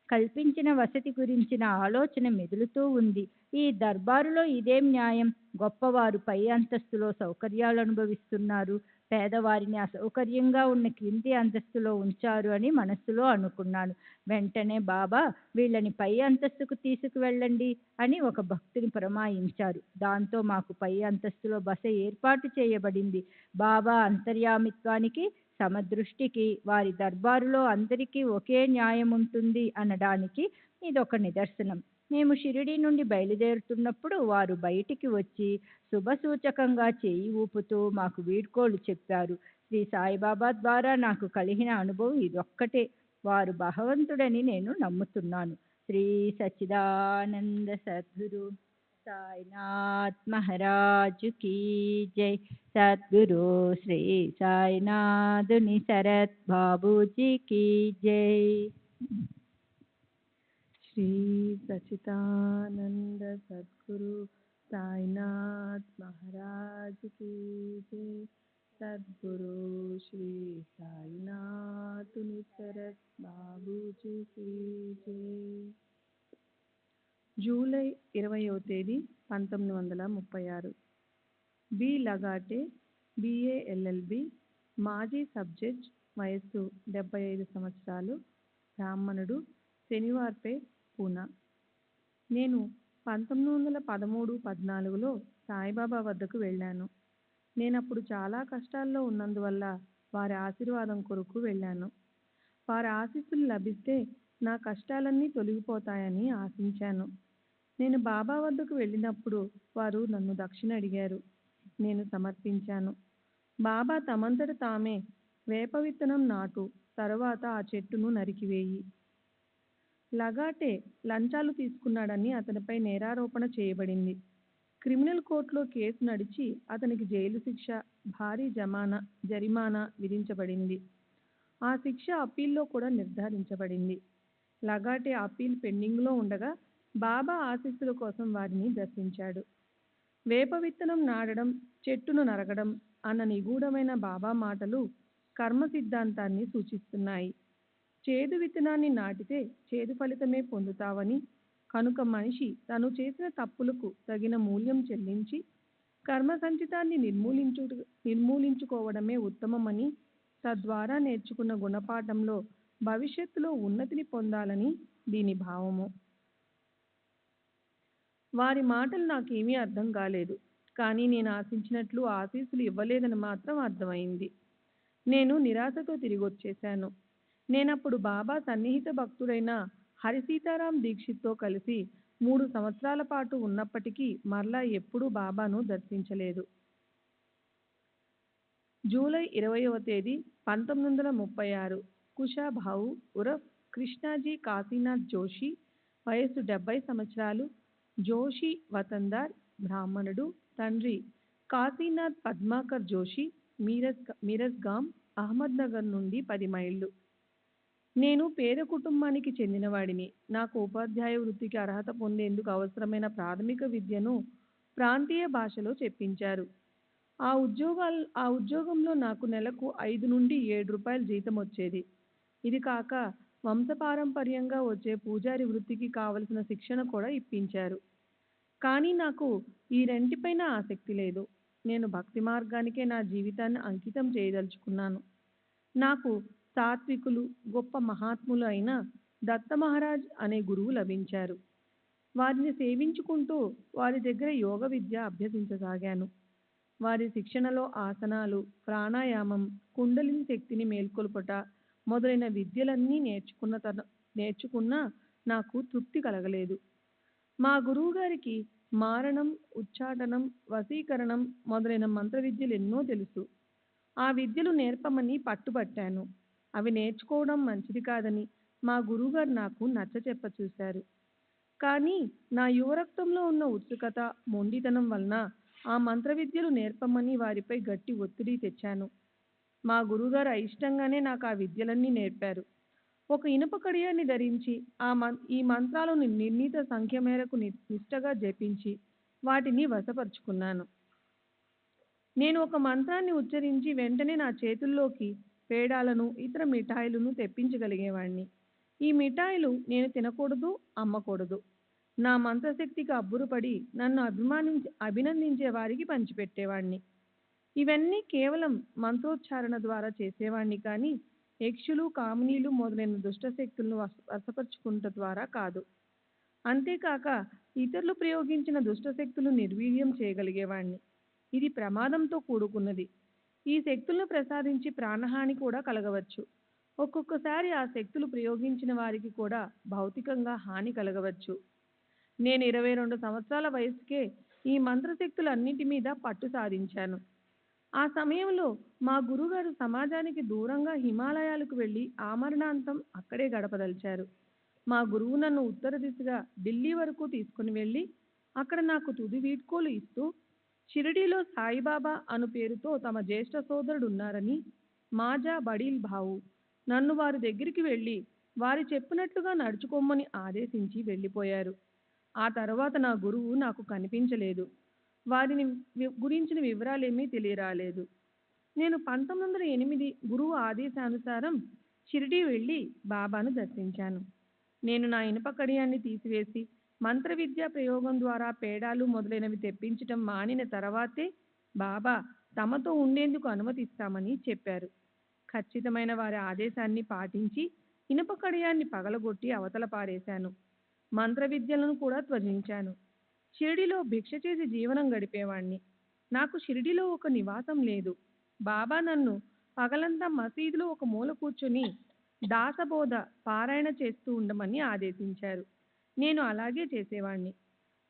కల్పించిన వసతి గురించిన ఆలోచన మెదులుతూ ఉంది. ఈ దర్బారులో ఇదేం న్యాయం? గొప్పవారు పై అంతస్తులో సౌకర్యాలు అనుభవిస్తున్నారు, పేదవారిని అసౌకర్యంగా ఉన్న క్రింది అంతస్తులో ఉంచారు అని మనస్సులో అనుకున్నాను. వెంటనే బాబా వీళ్ళని పై అంతస్తుకు తీసుకువెళ్ళండి అని ఒక భక్తుని పురమాయించారు. దాంతో మాకు పై అంతస్తులో బస ఏర్పాటు చేయబడింది. బాబా అంతర్యామిత్వానికి, సమదృష్టికి, వారి దర్బారులో అందరికీ ఒకే న్యాయం ఉంటుంది అనడానికి ఇదొక నిదర్శనం. మేము షిరిడీ నుండి బయలుదేరుతున్నప్పుడు వారు బయటికి వచ్చి శుభసూచకంగా చేయి ఊపుతూ మాకు వీడ్కోలు చెప్పారు. శ్రీ సాయిబాబా ద్వారా నాకు కలిగిన అనుభవం ఇదొక్కటే. వారు భగవంతుడని నేను నమ్ముతున్నాను. శ్రీ సచ్చిదానంద సద్గురు సాయినాథ్ మహారాజు కీ జై. సద్గురు శ్రీ సాయినాథుని శరత్ బాబూజీ కీ జై. శ్రీ సచితానంద సద్గురు సాయినాథ్ మహారాజ్ కీ జై. సద్గురు శ్రీ సాయినాథుని శరత్ బాబూజీ కీ జై. జూలై 20వ తేదీ 1936 బి లగాటే BA LLB మాజీ సబ్-జడ్జ్ వయస్సు 75 సంవత్సరాలు బ్రాహ్మణుడు శనివార్పేట్ పూనా. నేను 1913-14లో సాయిబాబా వద్దకు వెళ్ళాను. నేనప్పుడు చాలా కష్టాల్లో ఉన్నందువల్ల వారి ఆశీర్వాదం కొరకు వెళ్ళాను. వారి ఆశీస్సులు లభిస్తే నా కష్టాలన్నీ తొలగిపోతాయని ఆశించాను. నేను బాబా వద్దకు వెళ్ళినప్పుడు వారు నన్ను దక్షిణ అడిగారు. నేను సమర్పించాను. బాబా తమంతట తామే వేప విత్తనం నాటు, తరువాత ఆ చెట్టును నరికివేయి. లగాటే లంచాలు తీసుకున్నాడని అతనిపై నేరారోపణ చేయబడింది. క్రిమినల్ కోర్టులో కేసు నడిచి అతనికి జైలు శిక్ష, భారీ జరిమానా విధించబడింది. ఆ శిక్ష అప్పీల్లో కూడా నిర్ధారించబడింది. లగాటే అప్పీల్ పెండింగ్లో ఉండగా బాబా ఆశీస్సుల కోసం వారిని దర్శించాడు. వేప విత్తనం నాటడం, చెట్టును నరకడం అన్న నిగూఢమైన బాబా మాటలు కర్మ సిద్ధాంతాన్ని సూచిస్తున్నాయి. చేదు విత్తనాన్ని నాటితే చేదు ఫలితమే పొందుతావని, కనుక మనిషి తను చేసిన తప్పులకు తగిన మూల్యం చెల్లించి కర్మ సంచితాన్ని నిర్మూలించుకోవడమే ఉత్తమమని, తద్వారా నేర్చుకున్న గుణపాఠంలో భవిష్యత్తులో ఉన్నతిని పొందాలని దీని భావము. వారి మాటలు నాకేమీ అర్థం కాలేదు. కానీ నేను ఆశించినట్లు ఆశీస్సులు ఇవ్వలేదని మాత్రం అర్థమైంది. నేను నిరాశతో తిరిగొచ్చేశాను. నేనప్పుడు బాబా సన్నిహిత భక్తుడైన హరిసీతారాం దీక్షిత్తో కలిసి 3 సంవత్సరాల పాటు ఉన్నప్పటికీ మరలా ఎప్పుడూ బాబాను దర్శించలేదు. జూలై 20వ తేదీ 1936 కుషాభావు ఉరఫ్ కృష్ణాజీ కాశీనాథ్ జోషి వయస్సు 70 సంవత్సరాలు జోషి వతందార్ బ్రాహ్మణుడు. తండ్రి కాశీనాథ్ పద్మాకర్ జోషి మీరజ్గాం అహ్మద్నగర్ నుండి 10 మైళ్ళు. నేను పేద కుటుంబానికి చెందినవాడిని. నాకు ఉపాధ్యాయ వృత్తికి అర్హత పొందేందుకు అవసరమైన ప్రాథమిక విద్యను ప్రాంతీయ భాషలో చెప్పించారు. ఆ ఉద్యోగంలో నాకు నెలకు 5 నుండి 7 రూపాయల జీతం వచ్చేది. ఇది కాక వంశపారంపర్యంగా వచ్చే పూజారి వృత్తికి కావలసిన శిక్షణ కూడా ఇప్పించారు. కానీ నాకు ఈ రెంటిపైన ఆసక్తి లేదు. నేను భక్తి మార్గానికే నా జీవితాన్ని అంకితం చేయదలుచుకున్నాను. నాకు సాత్వికులు, గొప్ప మహాత్ములు అయిన దత్త మహారాజ్ అనే గురువు లభించారు. వారిని సేవించుకుంటూ వారి దగ్గర యోగ విద్య అభ్యసించసాగాను. వారి శిక్షణలో ఆసనాలు, ప్రాణాయామం, కుండలిని శక్తిని మేల్కొల్పుట మొదలైన విద్యలన్నీ నేర్చుకున్నా నాకు తృప్తి కలగలేదు. మా గురువు గారికి మారణం, ఉచ్చాటనం, వశీకరణం మొదలైన మంత్ర విద్యలు ఎన్నో తెలుసు. ఆ విద్యలు నేర్పమని పట్టుబట్టాను. అవి నేర్చుకోవడం మంచిది కాదని మా గురువుగారు నాకు నచ్చచెప్ప చూశారు. కానీ నా యువరక్తంలో ఉన్న ఉత్సుకత, మొండితనం వలన ఆ మంత్ర విద్యలు నేర్పమని వారిపై గట్టి ఒత్తిడి తెచ్చాను. మా గురువుగారు అయిష్టంగానే నాకు ఆ విద్యలన్నీ నేర్పారు. ఒక ఇనుప కడియాన్ని ధరించి ఈ మంత్రాలను నిర్ణీత సంఖ్య మేరకు నిష్టగా జపించి వాటిని వశపరుచుకున్నాను. నేను ఒక మంత్రాన్ని ఉచ్చరించి వెంటనే నా చేతుల్లోకి పేడాలను, ఇతర మిఠాయిలను తెప్పించగలిగేవాణ్ణి. ఈ మిఠాయిలు నేను తినకూడదు, అమ్మకూడదు. నా మంత్రశక్తికి అబ్బురపడి నన్ను అభినందించే వారికి పంచిపెట్టేవాణ్ణి. ఇవన్నీ కేవలం మంత్రోచ్చారణ ద్వారా చేసేవాణ్ణి కానీ యక్షులు, కామినీలు మొదలైన దుష్టశక్తులను వశపరుచుకుంట ద్వారా కాదు. అంతేకాక ఇతరులు ప్రయోగించిన దుష్టశక్తులు నిర్వీర్యం చేయగలిగేవాణ్ణి. ఇది ప్రమాదంతో కూడుకున్నది. ఈ శక్తులను ప్రసాదించి ప్రాణహాని కూడా కలగవచ్చు. ఒక్కొక్కసారి ఆ శక్తులు ప్రయోగించిన వారికి కూడా భౌతికంగా హాని కలగవచ్చు. నేను 22 సంవత్సరాల వయసుకే ఈ మంత్రశక్తులన్నిటి మీద పట్టు సాధించాను. ఆ సమయంలో మా గురుగారు సమాజానికి దూరంగా హిమాలయాలకు వెళ్ళి ఆమరణాంతం అక్కడే గడపదలిచారు. మా గురువు నన్ను ఉత్తర దిశగా ఢిల్లీ వరకు తీసుకుని వెళ్ళి అక్కడ నాకు తుది వీడ్కోలు ఇస్తూ షిరిడీలో సాయిబాబా అను పేరుతో తమ జ్యేష్ఠ సోదరుడు ఉన్నారని, మాజా బడీల్ భావు, నన్ను వారి దగ్గరికి వెళ్ళి వారి చెప్పినట్లుగా నడుచుకోమని ఆదేశించి వెళ్ళిపోయారు. ఆ తర్వాత నా గురువు నాకు కనిపించలేదు. వారిని గురించిన వివరాలేమీ తెలియరాలేదు. నేను 1908 గురువు ఆదేశానుసారం షిరిడీ వెళ్ళి బాబాను దర్శించాను. నేను నా ఇనుప కడియాన్ని తీసివేసి మంత్ర విద్యా ప్రయోగం ద్వారా పేడాలు మొదలైనవి తెప్పించటం మానిన తర్వాతే బాబా తమతో ఉండేందుకు అనుమతిస్తామని చెప్పారు. ఖచ్చితమైన వారి ఆదేశాన్ని పాటించి ఇనుప కడియాన్ని పగలగొట్టి అవతల పారేశాను. మంత్ర విద్యలను కూడా త్యజించాను. షిరిడిలో భిక్ష చేసి జీవనం గడిపేవాణ్ణి. నాకు షిరిడిలో ఒక నివాసం లేదు. బాబా నన్ను పగలంతా మసీదులో ఒక మూల కూర్చొని దాసబోధ పారాయణ చేస్తూ ఉండమని ఆదేశించారు. నేను అలాగే చేసేవాణ్ణి.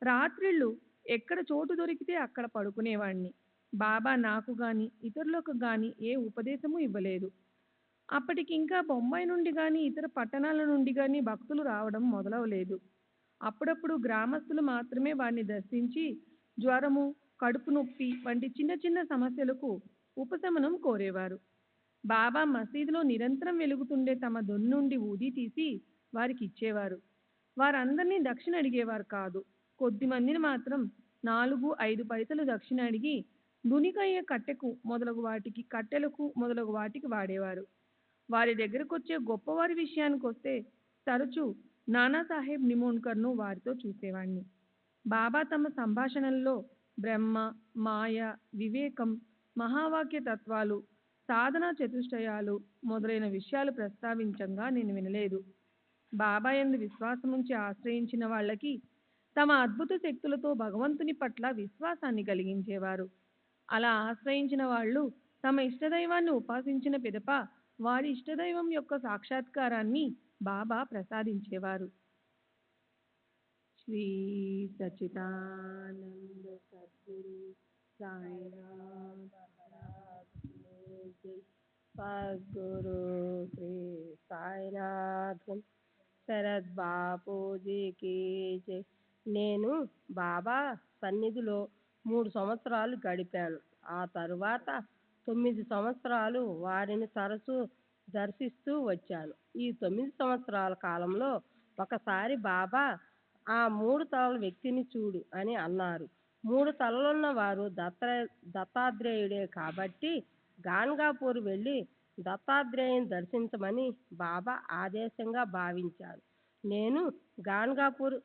రాత్రిళ్ళు ఎక్కడ చోటు దొరికితే అక్కడ పడుకునేవాణ్ణి. బాబా నాకు గాని ఇతరులకు గాని ఏ ఉపదేశము ఇవ్వలేదు. అప్పటికి ఇంకా బొంబాయి నుండి గాని ఇతర పట్టణాల నుండి గాని భక్తులు రావడం మొదలవలేదు. అప్పుడప్పుడు గ్రామస్తులు మాత్రమే వారిని దర్శించి జ్వరము, కడుపు నొప్పి వంటి చిన్న చిన్న సమస్యలకు ఉపశమనం కోరేవారు. బాబా మసీదులో నిరంతరం వెలుగుతుండే తమ దొన్నుండి ఊది తీసి వారికి ఇచ్చేవారు. వారందరినీ దక్షిణ అడిగేవారు కాదు. కొద్ది మందిని మాత్రం 4-5 పైసలు దక్షిణ అడిగి దునికయ్యే కట్టెలకు మొదలగు వాటికి వాడేవారు. వారి దగ్గరకొచ్చే గొప్పవారి విషయానికి వస్తే తరచూ నానాసాహెబ్ నిమోన్కర్ను వారితో చూసేవాణ్ణి. బాబా తమ సంభాషణల్లో బ్రహ్మ, మాయ, వివేకం, మహావాక్య తత్వాలు, సాధనా చతుష్టయాలు మొదలైన విషయాలు ప్రస్తావించంగా నేను వినలేదు. బాబా యందు విశ్వాసముంచి ఆశ్రయించిన వాళ్ళకి తమ అద్భుత శక్తులతో భగవంతుని పట్ల విశ్వాసాన్ని కలిగించేవారు. అలా ఆశ్రయించిన వాళ్ళు తమ ఇష్టదైవాన్ని ఉపాసించిన పిదప వారి ఇష్టదైవం యొక్క సాక్షాత్కారాన్ని బాబా ప్రసాదించేవారు. శ్రీ సచ్చిదానంద సద్గురు సాయిరామ్ సద్గురు శ్రీ సాయినాథ్ శరద్ బాపూజీకి జై. నేను బాబా సన్నిధిలో 3 సంవత్సరాలు గడిపాను. ఆ తరువాత 9 సంవత్సరాలు వారిని తరచూ దర్శిస్తూ వచ్చాను. ఈ 9 సంవత్సరాల కాలంలో ఒకసారి బాబా ఆ 3 తలల వ్యక్తిని చూడు అని అన్నారు. 3 తలలున్న వారు దత్తాత్రేయుడే కాబట్టి గాన్గాపూర్ వెళ్ళి దత్తాత్రేయుని దర్శించమని బాబా ఆదేశంగా భావించారు. నేను గాన్గాపూర్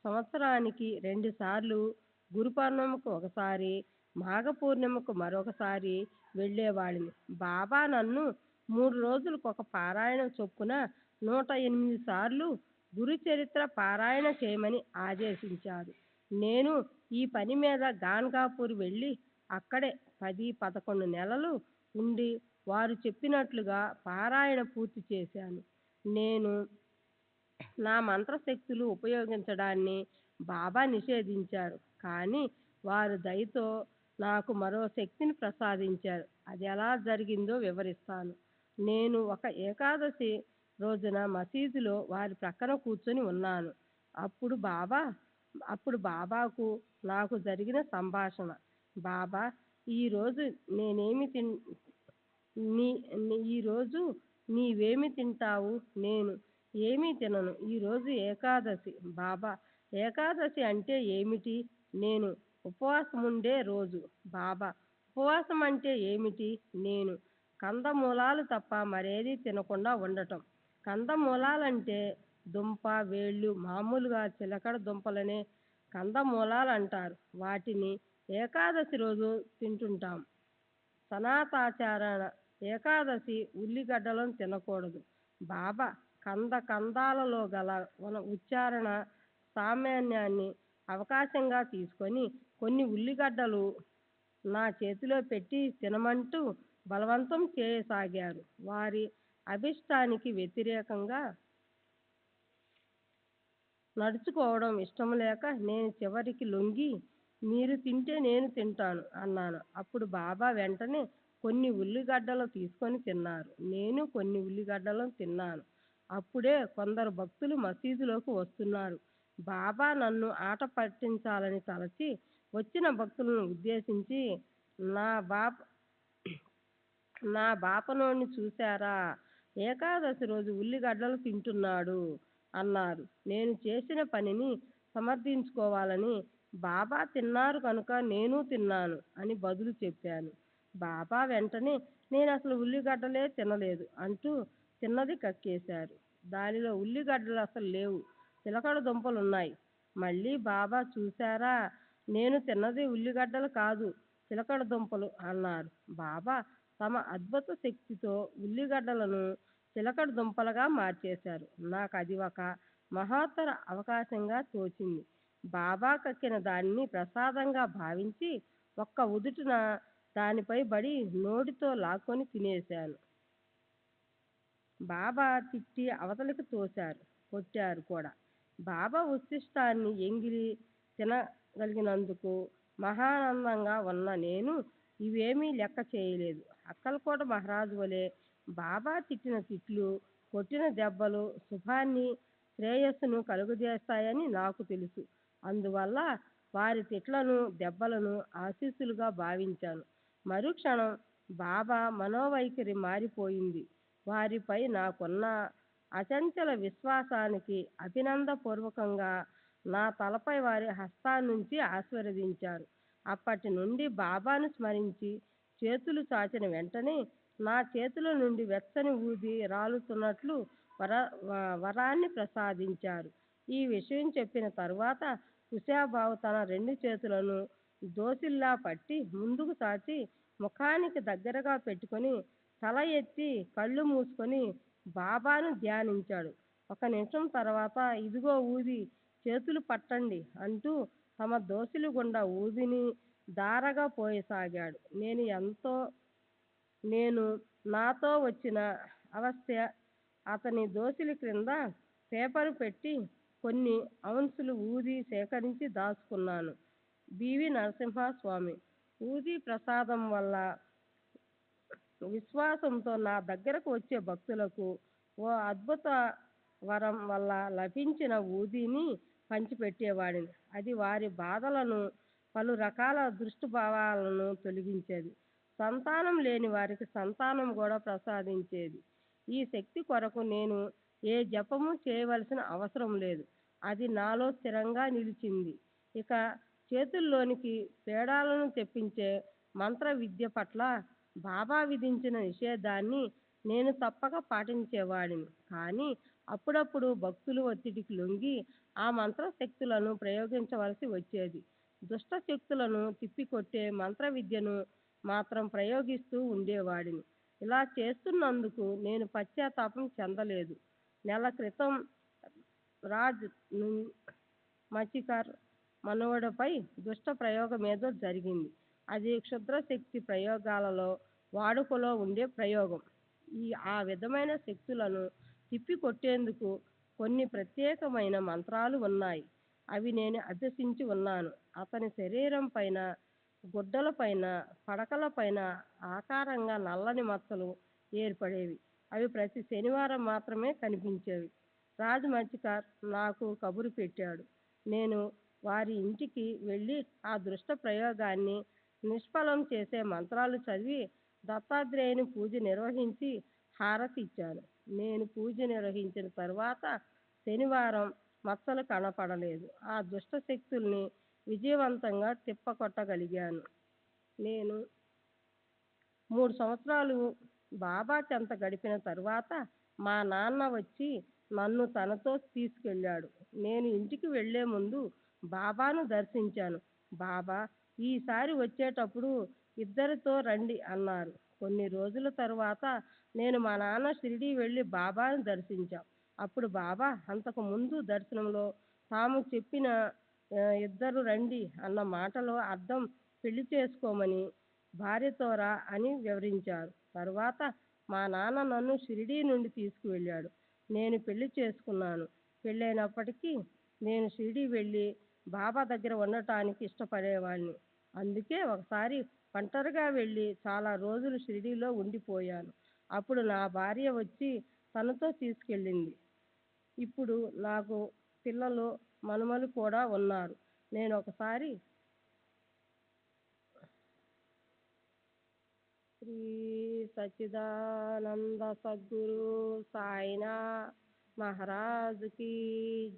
సంవత్సరానికి 2 సార్లు, గురు పౌర్ణమికి ఒకసారి, మాఘ పూర్ణిమకు మరొకసారి వెళ్ళేవాడిని. బాబా నన్ను 3 రోజులకు ఒక పారాయణం చొప్పున 108 సార్లు గురు చరిత్ర పారాయణ చేయమని ఆదేశించారు. నేను ఈ పని మీద గాన్గాపూర్ వెళ్ళి అక్కడే 10-11 నెలలు ఉండి వారు చెప్పినట్లుగా పారాయణ పూర్తి చేశాను. నేను నా మంత్రశక్తులు ఉపయోగించడాన్ని బాబా నిషేధించారు. కానీ వారు దయతో నాకు మరో శక్తిని ప్రసాదించారు. అది ఎలా జరిగిందో వివరిస్తాను. నేను ఒక ఏకాదశి రోజున మసీదులో వారి ప్రక్కన కూర్చొని ఉన్నాను. అప్పుడు బాబా బాబాకు నాకు జరిగిన సంభాషణ. బాబా, ఈరోజు నేనేమి తిన్ ఈరోజు నీవేమి తింటావు? నేను ఏమీ తినను. ఈరోజు ఏకాదశి. బాబా, ఏకాదశి అంటే ఏమిటి? నేను ఉపవాసం ఉండే రోజు. బాబా, ఉపవాసం అంటే ఏమిటి? నేను కందమూలాలు తప్ప మరేదీ తినకుండా ఉండటం. కందమూలాలంటే దుంప, వేళ్ళు, మామూలుగా చిలకడ దుంపలనే కందమూలాలు అంటారు. వాటిని ఏకాదశి రోజు తింటుంటాం. సనాతాచారణ ఏకాదశి ఉల్లిగడ్డలను తినకూడదు. బాబా కందాలలో గల ఉచ్చారణ సామాన్యాన్ని అవకాశంగా తీసుకొని కొన్ని ఉల్లిగడ్డలు నా చేతిలో పెట్టి తినమంటూ బలవంతం చేయసాగారు. వారి అభిష్టానికి వ్యతిరేకంగా నడుచుకోవడం ఇష్టం లేక నేను చివరికి లొంగి, మీరు తింటే నేను తింటాను అన్నాను. అప్పుడు బాబా వెంటనే కొన్ని ఉల్లిగడ్డలు తీసుకొని తిన్నారు. నేను కొన్ని ఉల్లిగడ్డలను తిన్నాను. అప్పుడే కొందరు భక్తులు మసీదులోకి వస్తున్నారు. బాబా నన్ను ఆట పట్టించాలని తలచి వచ్చిన భక్తులను ఉద్దేశించి, నా బాపనోడిని చూశారా? ఏకాదశి రోజు ఉల్లిగడ్డలు తింటున్నాడు అన్నారు. నేను చేసిన పనిని సమర్థించుకోవాలని, బాబా తిన్నారు కనుక నేను తిన్నాను అని బదులు చెప్పాను. బాబా వెంటనే నేను అసలు ఉల్లిగడ్డలే తినలేదు అంటూ తిన్నది కక్కేశారు. దానిలో ఉల్లిగడ్డలు అసలు లేవు, చిలకడ దుంపలున్నాయి. మళ్ళీ బాబా, చూశారా, నేను తిన్నది ఉల్లిగడ్డలు కాదు, చిలకడ దుంపలు అన్నారు. బాబా తమ అద్భుత శక్తితో ఉల్లిగడ్డలను చిలకడ దుంపలుగా మార్చేశారు. నాకు అది ఒక మహత్తర అవకాశంగా తోచింది. బాబా కక్కిన దానిని ప్రసాదంగా భావించి ఒక్క ఉదుటున దానిపై పడి నోటితో లాక్కొని తినేశాను. బాబా తిట్టి అవతలికి తోశారు, కొట్టారు కూడా. బాబా ఉచ్ఛిష్టాన్ని ఎంగిలి తినగలిగినందుకు మహానందంగా ఉన్న నేను ఇవేమీ లెక్క చేయలేదు. అక్కల్కోట మహారాజు వలె బాబా తిట్టిన తిట్లు, కొట్టిన దెబ్బలు శుభాన్ని, శ్రేయస్సును కలుగజేస్తాయని నాకు తెలుసు. అందువల్ల వారి తిట్లను, దెబ్బలను ఆశీస్సులుగా భావించాను. మరుక్షణం బాబా మనోవైఖరి మారిపోయింది. వారిపై నాకున్న అచంచల విశ్వాసానికి అభినందనపూర్వకంగా నా తలపై వారి హస్తాన్నుంచి ఆశీర్వదించారు. అప్పటి నుండి బాబాను స్మరించి చేతులు చాచిన వెంటనే నా చేతుల నుండి వెచ్చని ఊది రాలుతున్నట్లు వరాన్ని ప్రసాదించారు. ఈ విషయం చెప్పిన తరువాత కుశాబావు తన 2 చేతులను దోసిల్లా పట్టి ముందుకు చాచి ముఖానికి దగ్గరగా పెట్టుకొని తల ఎత్తి కళ్ళు మూసుకొని బాబాను ధ్యానించాడు. 1 నిమిషం తర్వాత, ఇదిగో ఊది, చేతులు పట్టండి అంటూ తమ దోసిలి గుండా ఊదిని ధారగా పోయసాగాడు. నేను నాతో వచ్చిన అవస్థ అతని దోసిలి క్రింద పేపరు పెట్టి కొన్ని ఔన్సులు ఊది సేకరించి దాచుకున్నాను. బివి నరసింహస్వామి. ఊది ప్రసాదం వల్ల విశ్వాసంతో నా దగ్గరకు వచ్చే భక్తులకు ఓ అద్భుత వరం వల్ల లభించిన ఊదిని పంచిపెట్టేవాడిని. అది వారి బాధలను, పలు రకాల దుష్టభావాలను తొలగించేది. సంతానం లేని వారికి సంతానం కూడా ప్రసాదించేది. ఈ శక్తి కొరకు నేను ఏ జపము చేయవలసిన అవసరం లేదు. అది నాలో స్థిరంగా నిలిచింది. ఇక చేతుల్లోనికి తేడాలను తెప్పించే మంత్ర విద్య పట్ల బాబా విధించిన నిషేధాన్ని నేను తప్పక పాటించేవాడిని. కానీ అప్పుడప్పుడు భక్తులు ఒత్తిడికి లొంగి ఆ మంత్ర శక్తులను ప్రయోగించవలసి వచ్చేది. దుష్ట శక్తులను తిప్పికొట్టే మంత్ర విద్యను మాత్రం ప్రయోగిస్తూ ఉండేవాడిని. ఇలా చేస్తున్నందుకు నేను పశ్చాత్తాపం చెందలేదు. నెల క్రితం రాజ్ మచికర్ మనవడిపై దుష్ట ప్రయోగమేదో జరిగింది. అది క్షుద్రశక్తి ప్రయోగాలలో వాడుకలో ఉండే ప్రయోగం. ఆ విధమైన శక్తులను తిప్పికొట్టేందుకు కొన్ని ప్రత్యేకమైన మంత్రాలు ఉన్నాయి. అవి నేను అభ్యసించి ఉన్నాను. అతని శరీరం పైన, గుడ్డల పైన, పడకల పైన ఆకారంగా నల్లని మచ్చలు ఏర్పడేవి. అవి ప్రతి శనివారం మాత్రమే కనిపించేవి. రాజ్ మచ్చికార్ నాకు కబురు పెట్టాడు. నేను వారి ఇంటికి వెళ్ళి ఆ దృష్ట ప్రయోగాన్ని నిష్ఫలం చేసే మంత్రాలు చదివి దత్తాత్రేయుని పూజ నిర్వహించి హారతి ఇచ్చాను. నేను పూజ నిర్వహించిన తర్వాత శనివారం మచ్చలు కనపడలేదు. ఆ దుష్ట శక్తుల్ని విజయవంతంగా తిప్పకొట్టగలిగాను. నేను 3 సంవత్సరాలు బాబా చెంత గడిపిన తరువాత మా నాన్న వచ్చి నన్ను తనతో తీసుకెళ్ళాడు. నేను ఇంటికి వెళ్ళే ముందు బాబాను దర్శించాను. బాబా, ఈసారి వచ్చేటప్పుడు ఇద్దరితో రండి అన్నారు. కొన్ని రోజుల తరువాత నేను మా నాన్న షిరిడీ వెళ్ళి బాబాను దర్శించాం. అప్పుడు బాబా అంతకు ముందు దర్శనంలో తాము చెప్పిన ఇద్దరు రండి అన్న మాటలో అర్థం పెళ్లి చేసుకోమని, భార్యతో రా అని వివరించారు. తరువాత మా నాన్న నన్ను షిరిడీ నుండి తీసుకువెళ్ళాడు. నేను పెళ్లి చేసుకున్నాను. పెళ్ళైనప్పటికీ నేను షిరిడీ వెళ్ళి బాబా దగ్గర ఉండటానికి ఇష్టపడేవాడిని. అందుకే ఒకసారి ఒంటరిగా వెళ్ళి చాలా రోజులు షిరిడీలో ఉండిపోయాను. అప్పుడు నా భార్య వచ్చి తనతో తీసుకెళ్ళింది. ఇప్పుడు నాకు పిల్లలు, మనుమలు కూడా ఉన్నారు. నేను ఒకసారి శ్రీ సచ్చిదానంద సద్గురు సాయినాథ్ మహారాజ్ కి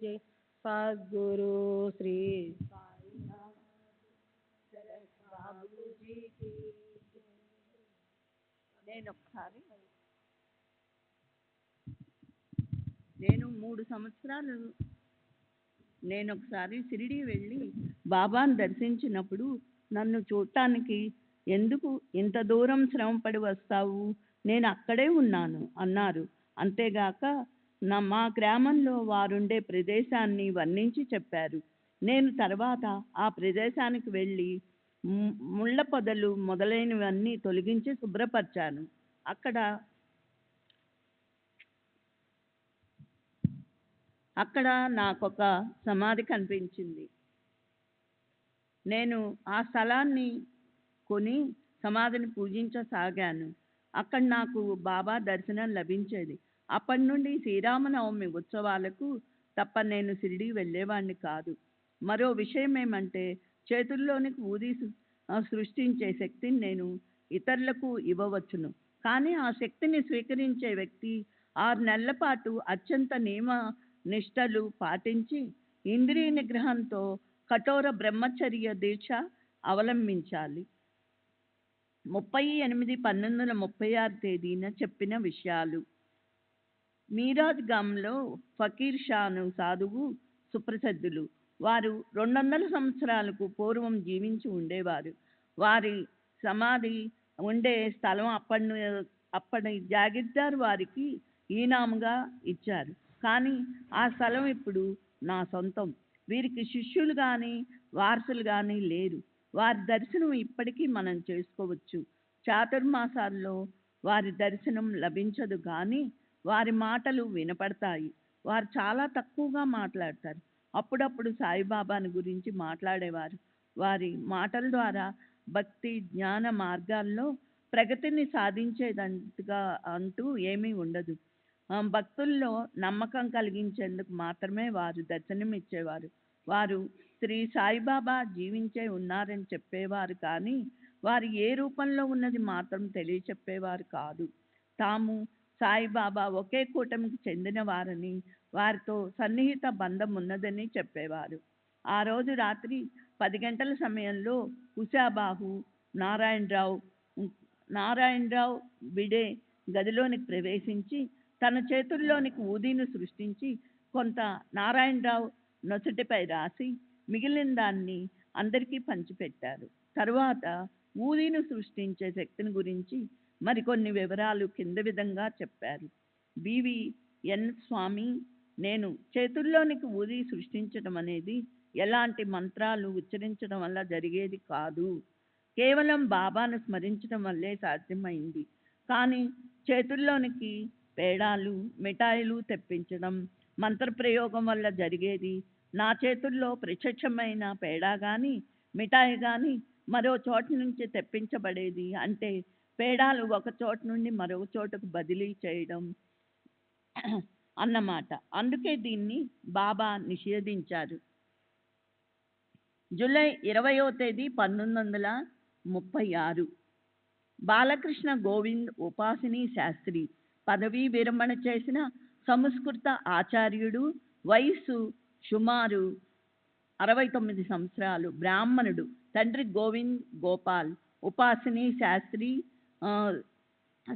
జై. సద్గురు శ్రీ సాయినాథ్ బాబూజీ కి జై. నేను ఒకసారి షిరిడీ వెళ్ళి బాబాను దర్శించినప్పుడు నన్ను చూడటానికి ఎందుకు ఇంత దూరం శ్రమపడి వస్తావు, నేను అక్కడే ఉన్నాను అన్నారు. అంతేగాక మా గ్రామంలో వారుండే ప్రదేశాన్ని వర్ణించి చెప్పారు. నేను తర్వాత ఆ ప్రదేశానికి వెళ్ళి ముళ్ళ పొదలు మొదలైనవన్నీ తొలగించి శుభ్రపరిచాను. అక్కడ నాకొక సమాధి కనిపించింది. నేను ఆ స్థలాన్ని కొని సమాధిని పూజించసాగాను. అక్కడ నాకు బాబా దర్శనం లభించేది. అప్పటి నుండి శ్రీరామనవమి ఉత్సవాలకు తప్ప నేను షిరిడీ వెళ్ళేవాడిని కాదు. మరో విషయం ఏమంటే, చేతుల్లోనికి ఊది సృష్టించే శక్తిని నేను ఇతరులకు ఇవ్వవచ్చును. కానీ ఆ శక్తిని స్వీకరించే వ్యక్తి 6 నెలల పాటు అత్యంత నియమ నిష్టలు పాటించి ఇంద్రియ నిగ్రహంతో కఠోర బ్రహ్మచర్య దీక్ష అవలంబించాలి. 30/8/1936 తేదీన చెప్పిన విషయాలు. మీరాజ్ గాంలో ఫకీర్ షాను సాధువు సుప్రసిద్ధులు. వారు 200 సంవత్సరాలకు పూర్వం జీవించి ఉండేవారు. వారి సమాధి ఉండే స్థలం అప్పటి జాగీర్దార్ వారికి ఈనాముగా ఇచ్చారు. కానీ ఆ స్థలం ఇప్పుడు నా సొంతం. వీరికి శిష్యులు కానీ వారసులు కానీ లేరు. వారి దర్శనం ఇప్పటికీ మనం చేసుకోవచ్చు. చాతుర్మాసాల్లో వారి దర్శనం లభించదు, కానీ వారి మాటలు వినపడతాయి. వారు చాలా తక్కువగా మాట్లాడతారు. అప్పుడప్పుడు సాయిబాబాను గురించి మాట్లాడేవారు. వారి మాటల ద్వారా భక్తి జ్ఞాన మార్గాల్లో ప్రగతిని సాధించేదంతగా అంటూ ఏమీ ఉండదు. భక్తుల్లో నమ్మకం కలిగించేందుకు మాత్రమే వారు దర్శనమిచ్చేవారు. వారు శ్రీ సాయిబాబా జీవించే ఉన్నారని చెప్పేవారు, కానీ వారు ఏ రూపంలో ఉన్నది మాత్రం తెలియచెప్పేవారు కాదు. తాము సాయిబాబా ఒకే కూటమికి చెందిన వారని, వారితో సన్నిహిత బంధం ఉన్నదని చెప్పేవారు. ఆ రోజు రాత్రి 10 గంటల సమయంలో కుశాబాహు నారాయణరావు బిడే గదిలోనికి ప్రవేశించి తన చేతుల్లోనికి ఊదీని సృష్టించి కొంత నారాయణరావు నొసటిపై రాసి మిగిలిన దాన్ని అందరికీ పంచిపెట్టారు. తరువాత ఊదీని సృష్టించే శక్తిని గురించి మరికొన్ని వివరాలు కింద విధంగా చెప్పారు. బివిఎన్ స్వామి, నేను చేతుల్లోనికి ఊది సృష్టించడం అనేది ఎలాంటి మంత్రాలు ఉచ్చరించడం వల్ల జరిగేది కాదు. కేవలం బాబాను స్మరించడం వల్లే సాధ్యమైంది. కానీ చేతుల్లోనికి పేడాలు మిఠాయిలు తెప్పించడం మంత్రప్రయోగం వల్ల జరిగేది నా చేతుల్లో ప్రత్యక్షమైన పేడ గాని మిఠాయి గాని మరో చోట నుంచి తెప్పించబడేది. అంటే పేడాలు ఒక చోట నుండి మరొక చోటకు బదిలీ చేయడం అన్నమాట. అందుకే దీన్ని బాబా నిషేధించారు. జూలై 20వ తేదీ 1936 బాలకృష్ణ గోవింద్ ఉపాసిని శాస్త్రి పదవీ విరమణ చేసిన సంస్కృత ఆచార్యుడు. వయసు సుమారు 69 సంవత్సరాలు. బ్రాహ్మణుడు. తండ్రి గోవింద్ గోపాల్. ఉపాసిని శాస్త్రి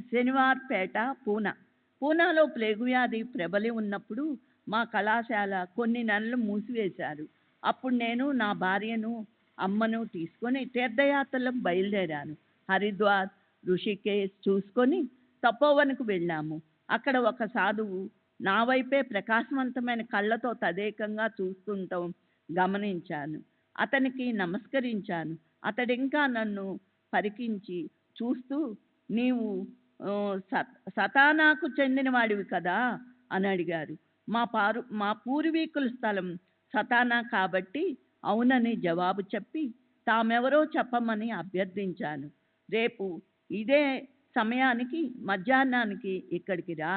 శనివార్పేట, పూనా. పూనాలో ప్లేగు వ్యాధి ప్రబలి ఉన్నప్పుడు మా కళాశాల కొన్ని నెలలు మూసివేశారు. అప్పుడు నేను నా భార్యను అమ్మను తీసుకొని తీర్థయాత్రలకు బయలుదేరాను. హరిద్వార్, ఋషికేశ్ చూసుకొని తపోవనకు వెళ్ళాము. అక్కడ ఒక సాధువు నా వైపే ప్రకాశవంతమైన కళ్ళతో తదేకంగా చూస్తుండటం గమనించాను. అతనికి నమస్కరించాను. అతడింకా నన్ను పరికించి చూస్తూ, నీవు సతానాకు చెందిన వాడివి కదా అని అడిగారు. మా పూర్వీకుల స్థలం సతానా కాబట్టి అవునని జవాబు చెప్పి తామెవరో చెప్పమని అభ్యర్థించాను. రేపు ఇదే సమయానికి మధ్యాహ్నానికి ఇక్కడికి రా,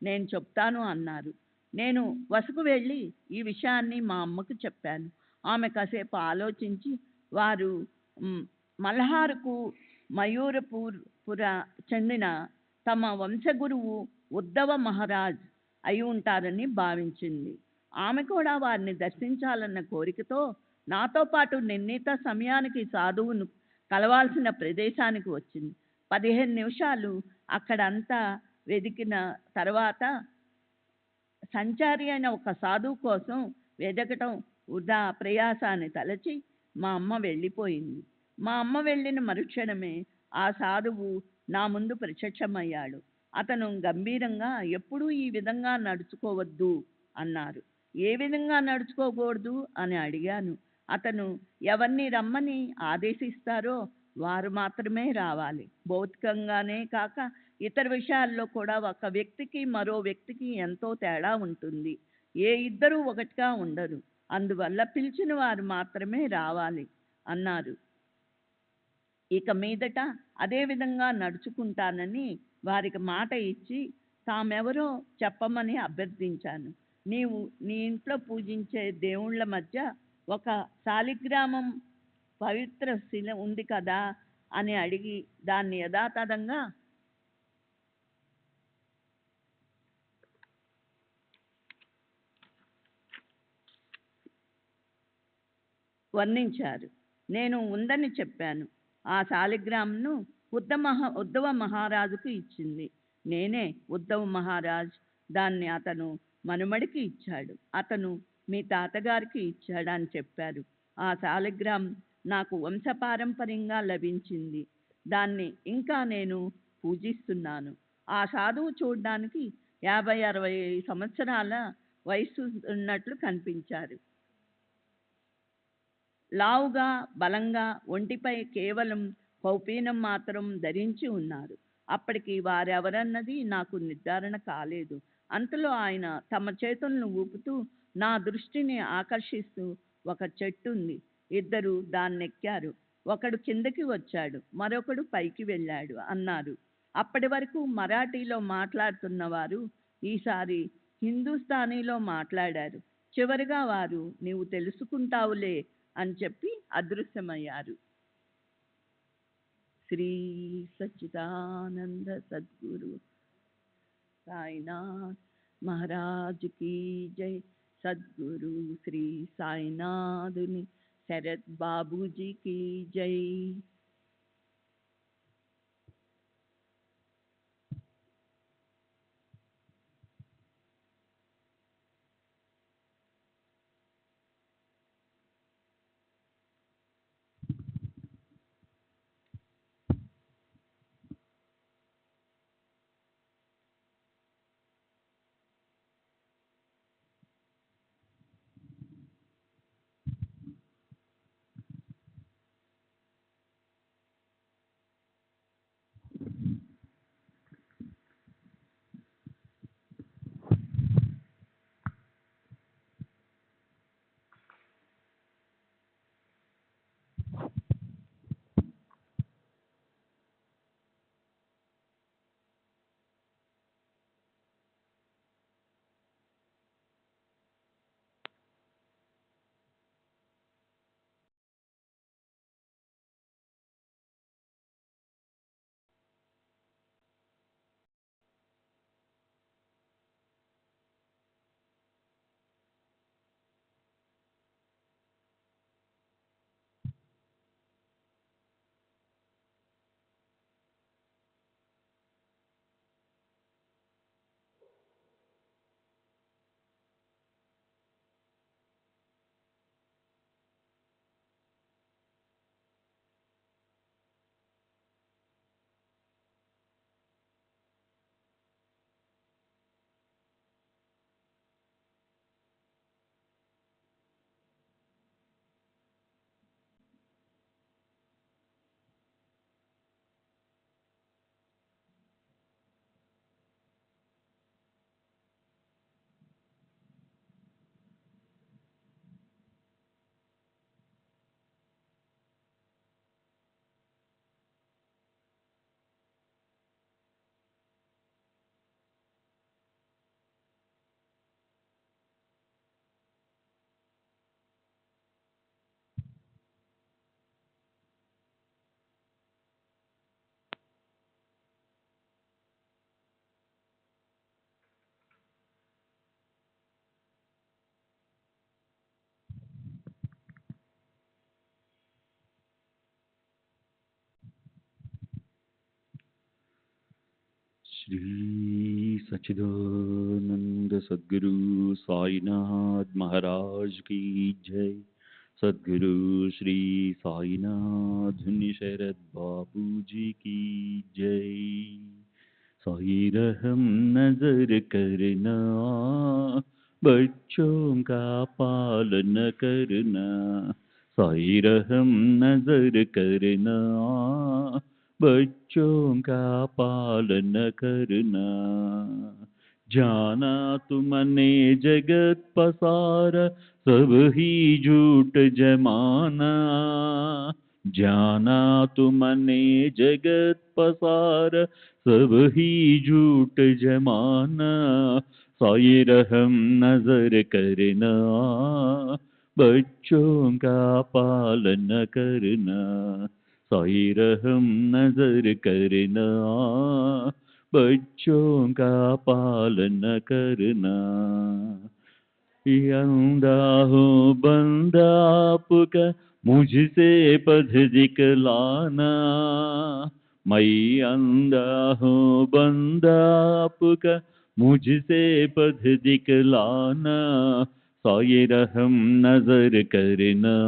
నేను చెప్తాను అన్నారు. నేను వసకు వెళ్ళి ఈ విషయాన్ని మా అమ్మకు చెప్పాను. ఆమె కాసేపు ఆలోచించి వారు మల్హార్కు మయూరపుర చెందిన తమ వంశగురువు ఉద్ధవ మహారాజ్ అయి ఉంటారని భావించింది. ఆమె కూడా వారిని దర్శించాలన్న కోరికతో నాతో పాటు నిర్ణీత సమయానికి సాధువును కలవాల్సిన ప్రదేశానికి వచ్చింది. 15 నిమిషాలు అక్కడంతా వెతికిన తర్వాత సంచారి అయిన ఒక సాధువు కోసం వెతకటం వృధా ప్రయాసాన్ని తలచి మా అమ్మ వెళ్ళిపోయింది. మా అమ్మ వెళ్ళిన మరుక్షణమే ఆ సాధువు నా ముందు ప్రత్యక్షమయ్యాడు. అతను గంభీరంగా, ఎప్పుడూ ఈ విధంగా నడుచుకోవద్దు అన్నారు. ఏ విధంగా నడుచుకోకూడదు అని అడిగాను. అతను ఎవరిని రమ్మని ఆదేశిస్తారో వారు మాత్రమే రావాలి. భౌతికంగానే కాక ఇతర విషయాల్లో కూడా ఒక వ్యక్తికి మరో వ్యక్తికి ఎంతో తేడా ఉంటుంది. ఏ ఇద్దరూ ఒకటిగా ఉండరు. అందువల్ల పిలిచిన వారు మాత్రమే రావాలి అన్నారు. ఇక మీదట అదే విధంగా నడుచుకుంటానని వారికి మాట ఇచ్చి తామెవరో చెప్పమని అభ్యర్థించాను. నీవు నీ ఇంట్లో పూజించే దేవుళ్ళ మధ్య ఒక శాలిగ్రామం పవిత్ర శిల ఉంది కదా అని అడిగి దాన్ని యథాతథంగా వర్ణించారు. నేను ఉందని చెప్పాను. ఆ శాలిగ్రామ్ను ఉద్ధవ మహారాజుకు ఇచ్చింది. నేనే ఉద్ధవ మహారాజ్. దాన్ని అతను మనుమడికి ఇచ్చాడు. అతను మీ తాతగారికి ఇచ్చాడని చెప్పారు. ఆ శాలిగ్రామ్ నాకు వంశపారంపర్యంగా లభించింది. దాన్ని ఇంకా నేను పూజిస్తున్నాను. ఆ సాధువు చూడడానికి 50-60 సంవత్సరాల వయసు ఉన్నట్లు కనిపించారు. లావుగా, బలంగా, ఒంటిపై కేవలం కౌపీనం మాత్రం ధరించి ఉన్నారు. అప్పటికి వారెవరన్నది నాకు నిర్ధారణ కాలేదు. అంతలో ఆయన తమ చేతులను ఊపుతూ నా దృష్టిని ఆకర్షిస్తూ, ఒక చెట్టు ఉంది, ఇద్దరు దాన్నెక్కారు, ఒకడు కిందకి వచ్చాడు, మరొకడు పైకి వెళ్ళాడు అన్నారు. అప్పటి వరకు మరాఠీలో మాట్లాడుతున్న వారు ఈసారి హిందూస్థానీలో మాట్లాడారు. చివరిగా వారు నీవు తెలుసుకుంటావులే అని చెప్పి అదృశ్యమయ్యారు. శ్రీ సచ్చిదానంద సద్గురు సాయినాథ్ మహారాజ్ की जय. सद्गुरु श्री साईनाथुनि शरद बाबूजी की जय. श्री सच्चिदानंद सद्गुरु साईनाथ महाराज की जय। सद्गुरु श्री साईनाथ शरद बाबू जी की जय। साई रहम नजर करना, बच्चों का पालन करना। साई रहम नजर करना, बच्चों का पालन करना। जाना तुमने जगत पसारा, सब ही झूठ जमाना। जाना तुमने जगत पसारा, सब ही झूठ जमाना। साई रहम नजर करना, बच्चों का पालन करना। साई रहम नजर करना, बच्चों का पालन करना। अंधा हूँ बंदा आपका, मुझसे पथ दिखलाना। मैं अंधा हूँ बंदा आपका, मुझसे पथ दिखलाना। साई रहम नजर करना,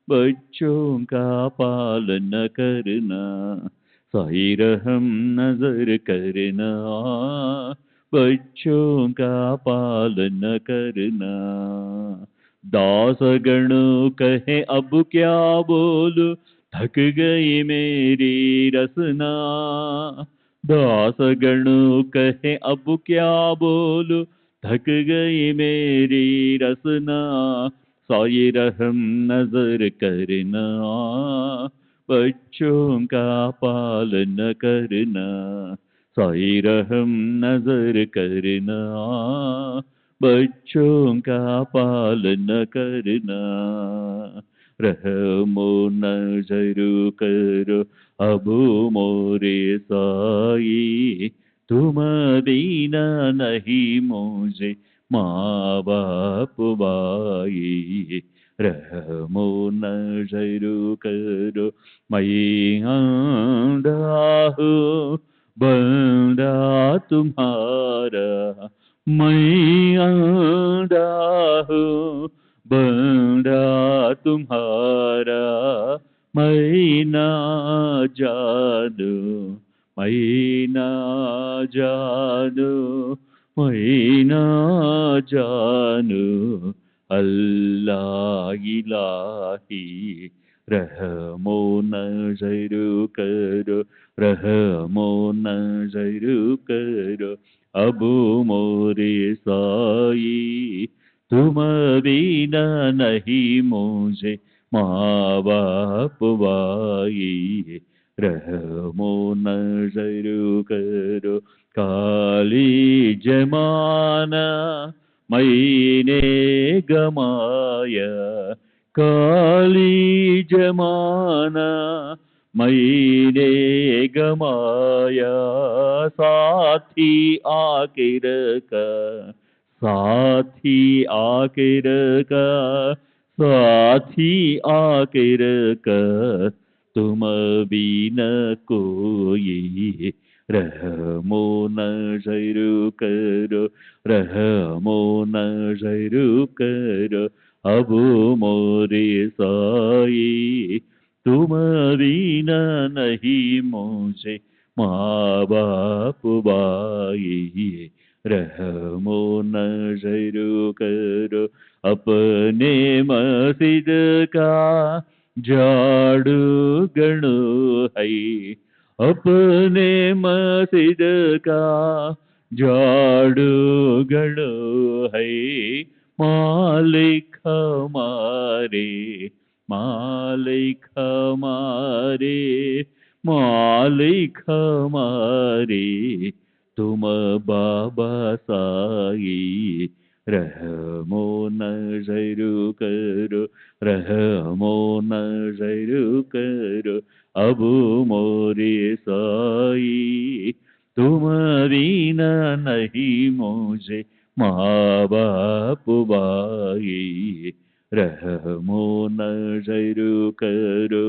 बच्चों का पालन करना। साई रहम नजर करना, बच्चों का पालन करना। दास गण कहे अब क्या बोलूं, थक गई मेरी रसना। दास गण कहे अब क्या बोलूं, थक गई मेरी रसना। साई रहम नजर करना, बच्चों का पालन करना। साई रहम नजर करना, बच्चों का पालन करना। रहमो नजर करो अब मोरे साई, तुम दीना नहीं मुझे माँ बाप भाई। रहमो नजर करो मैं आंधा हूँ बंदा तुम्हारा। मैं आंधा हूँ बंदा तुम्हारा। मैं ना जानू, मैं ना जानू, मैं ना जानू अल्लाह इलाही। रहमो नजर करो, रहमो नजर करो अब मोरे साई। तुम बिना नहीं मुझे माँ बाप भाई। रहमो नजर करो काली जमाना, मैंने गमाया। काली जमाना मैंने गमाया। साथी आखिर का, साथी आखिर का, साथी आखिर का, तुम बिना कोई। रहमो नजर करो, रहमो नजर करो अब मोरे साई। तुम बिना नहीं मुझे माँ बाप भाई। रहमो नजर करो अपने मस्जिद का झाड़ू गणो है। अपने मस्जिद का झाड़ू गणो है। मालिक हमारे, मालिक हमारे, मालिक हमारे, तुम बाबा साई। रहमो नजर करो, रहमो नजर करो अब मोरे साई। तुम बिना नहीं मुझे माँ बाप भाई। रहमो नजर करो।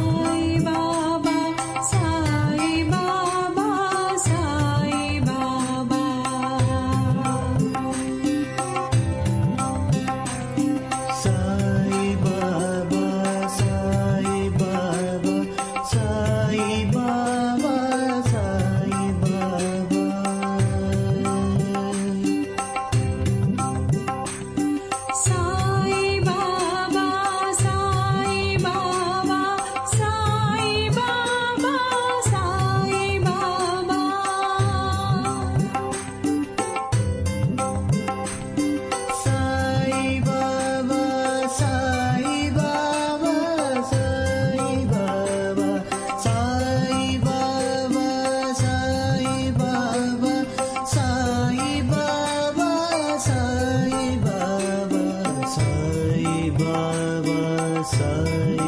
Sai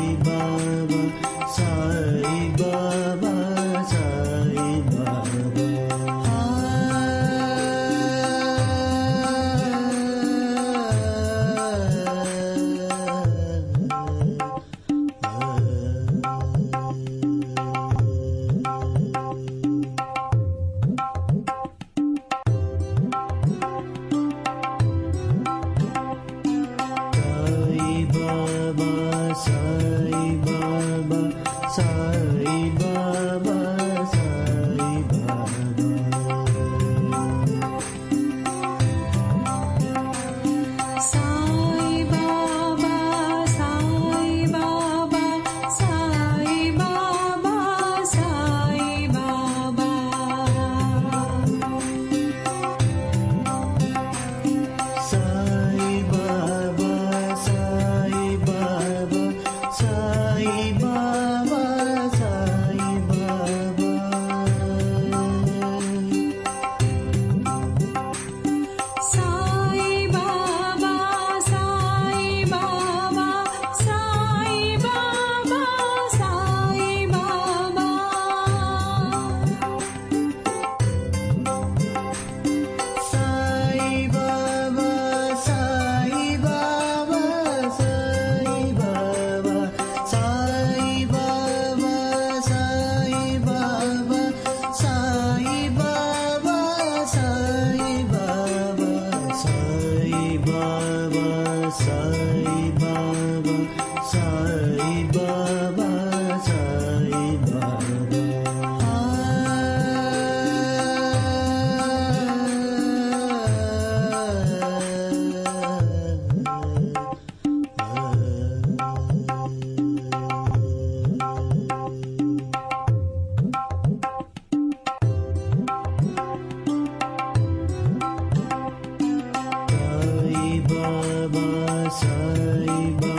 Baba, Sai Baba.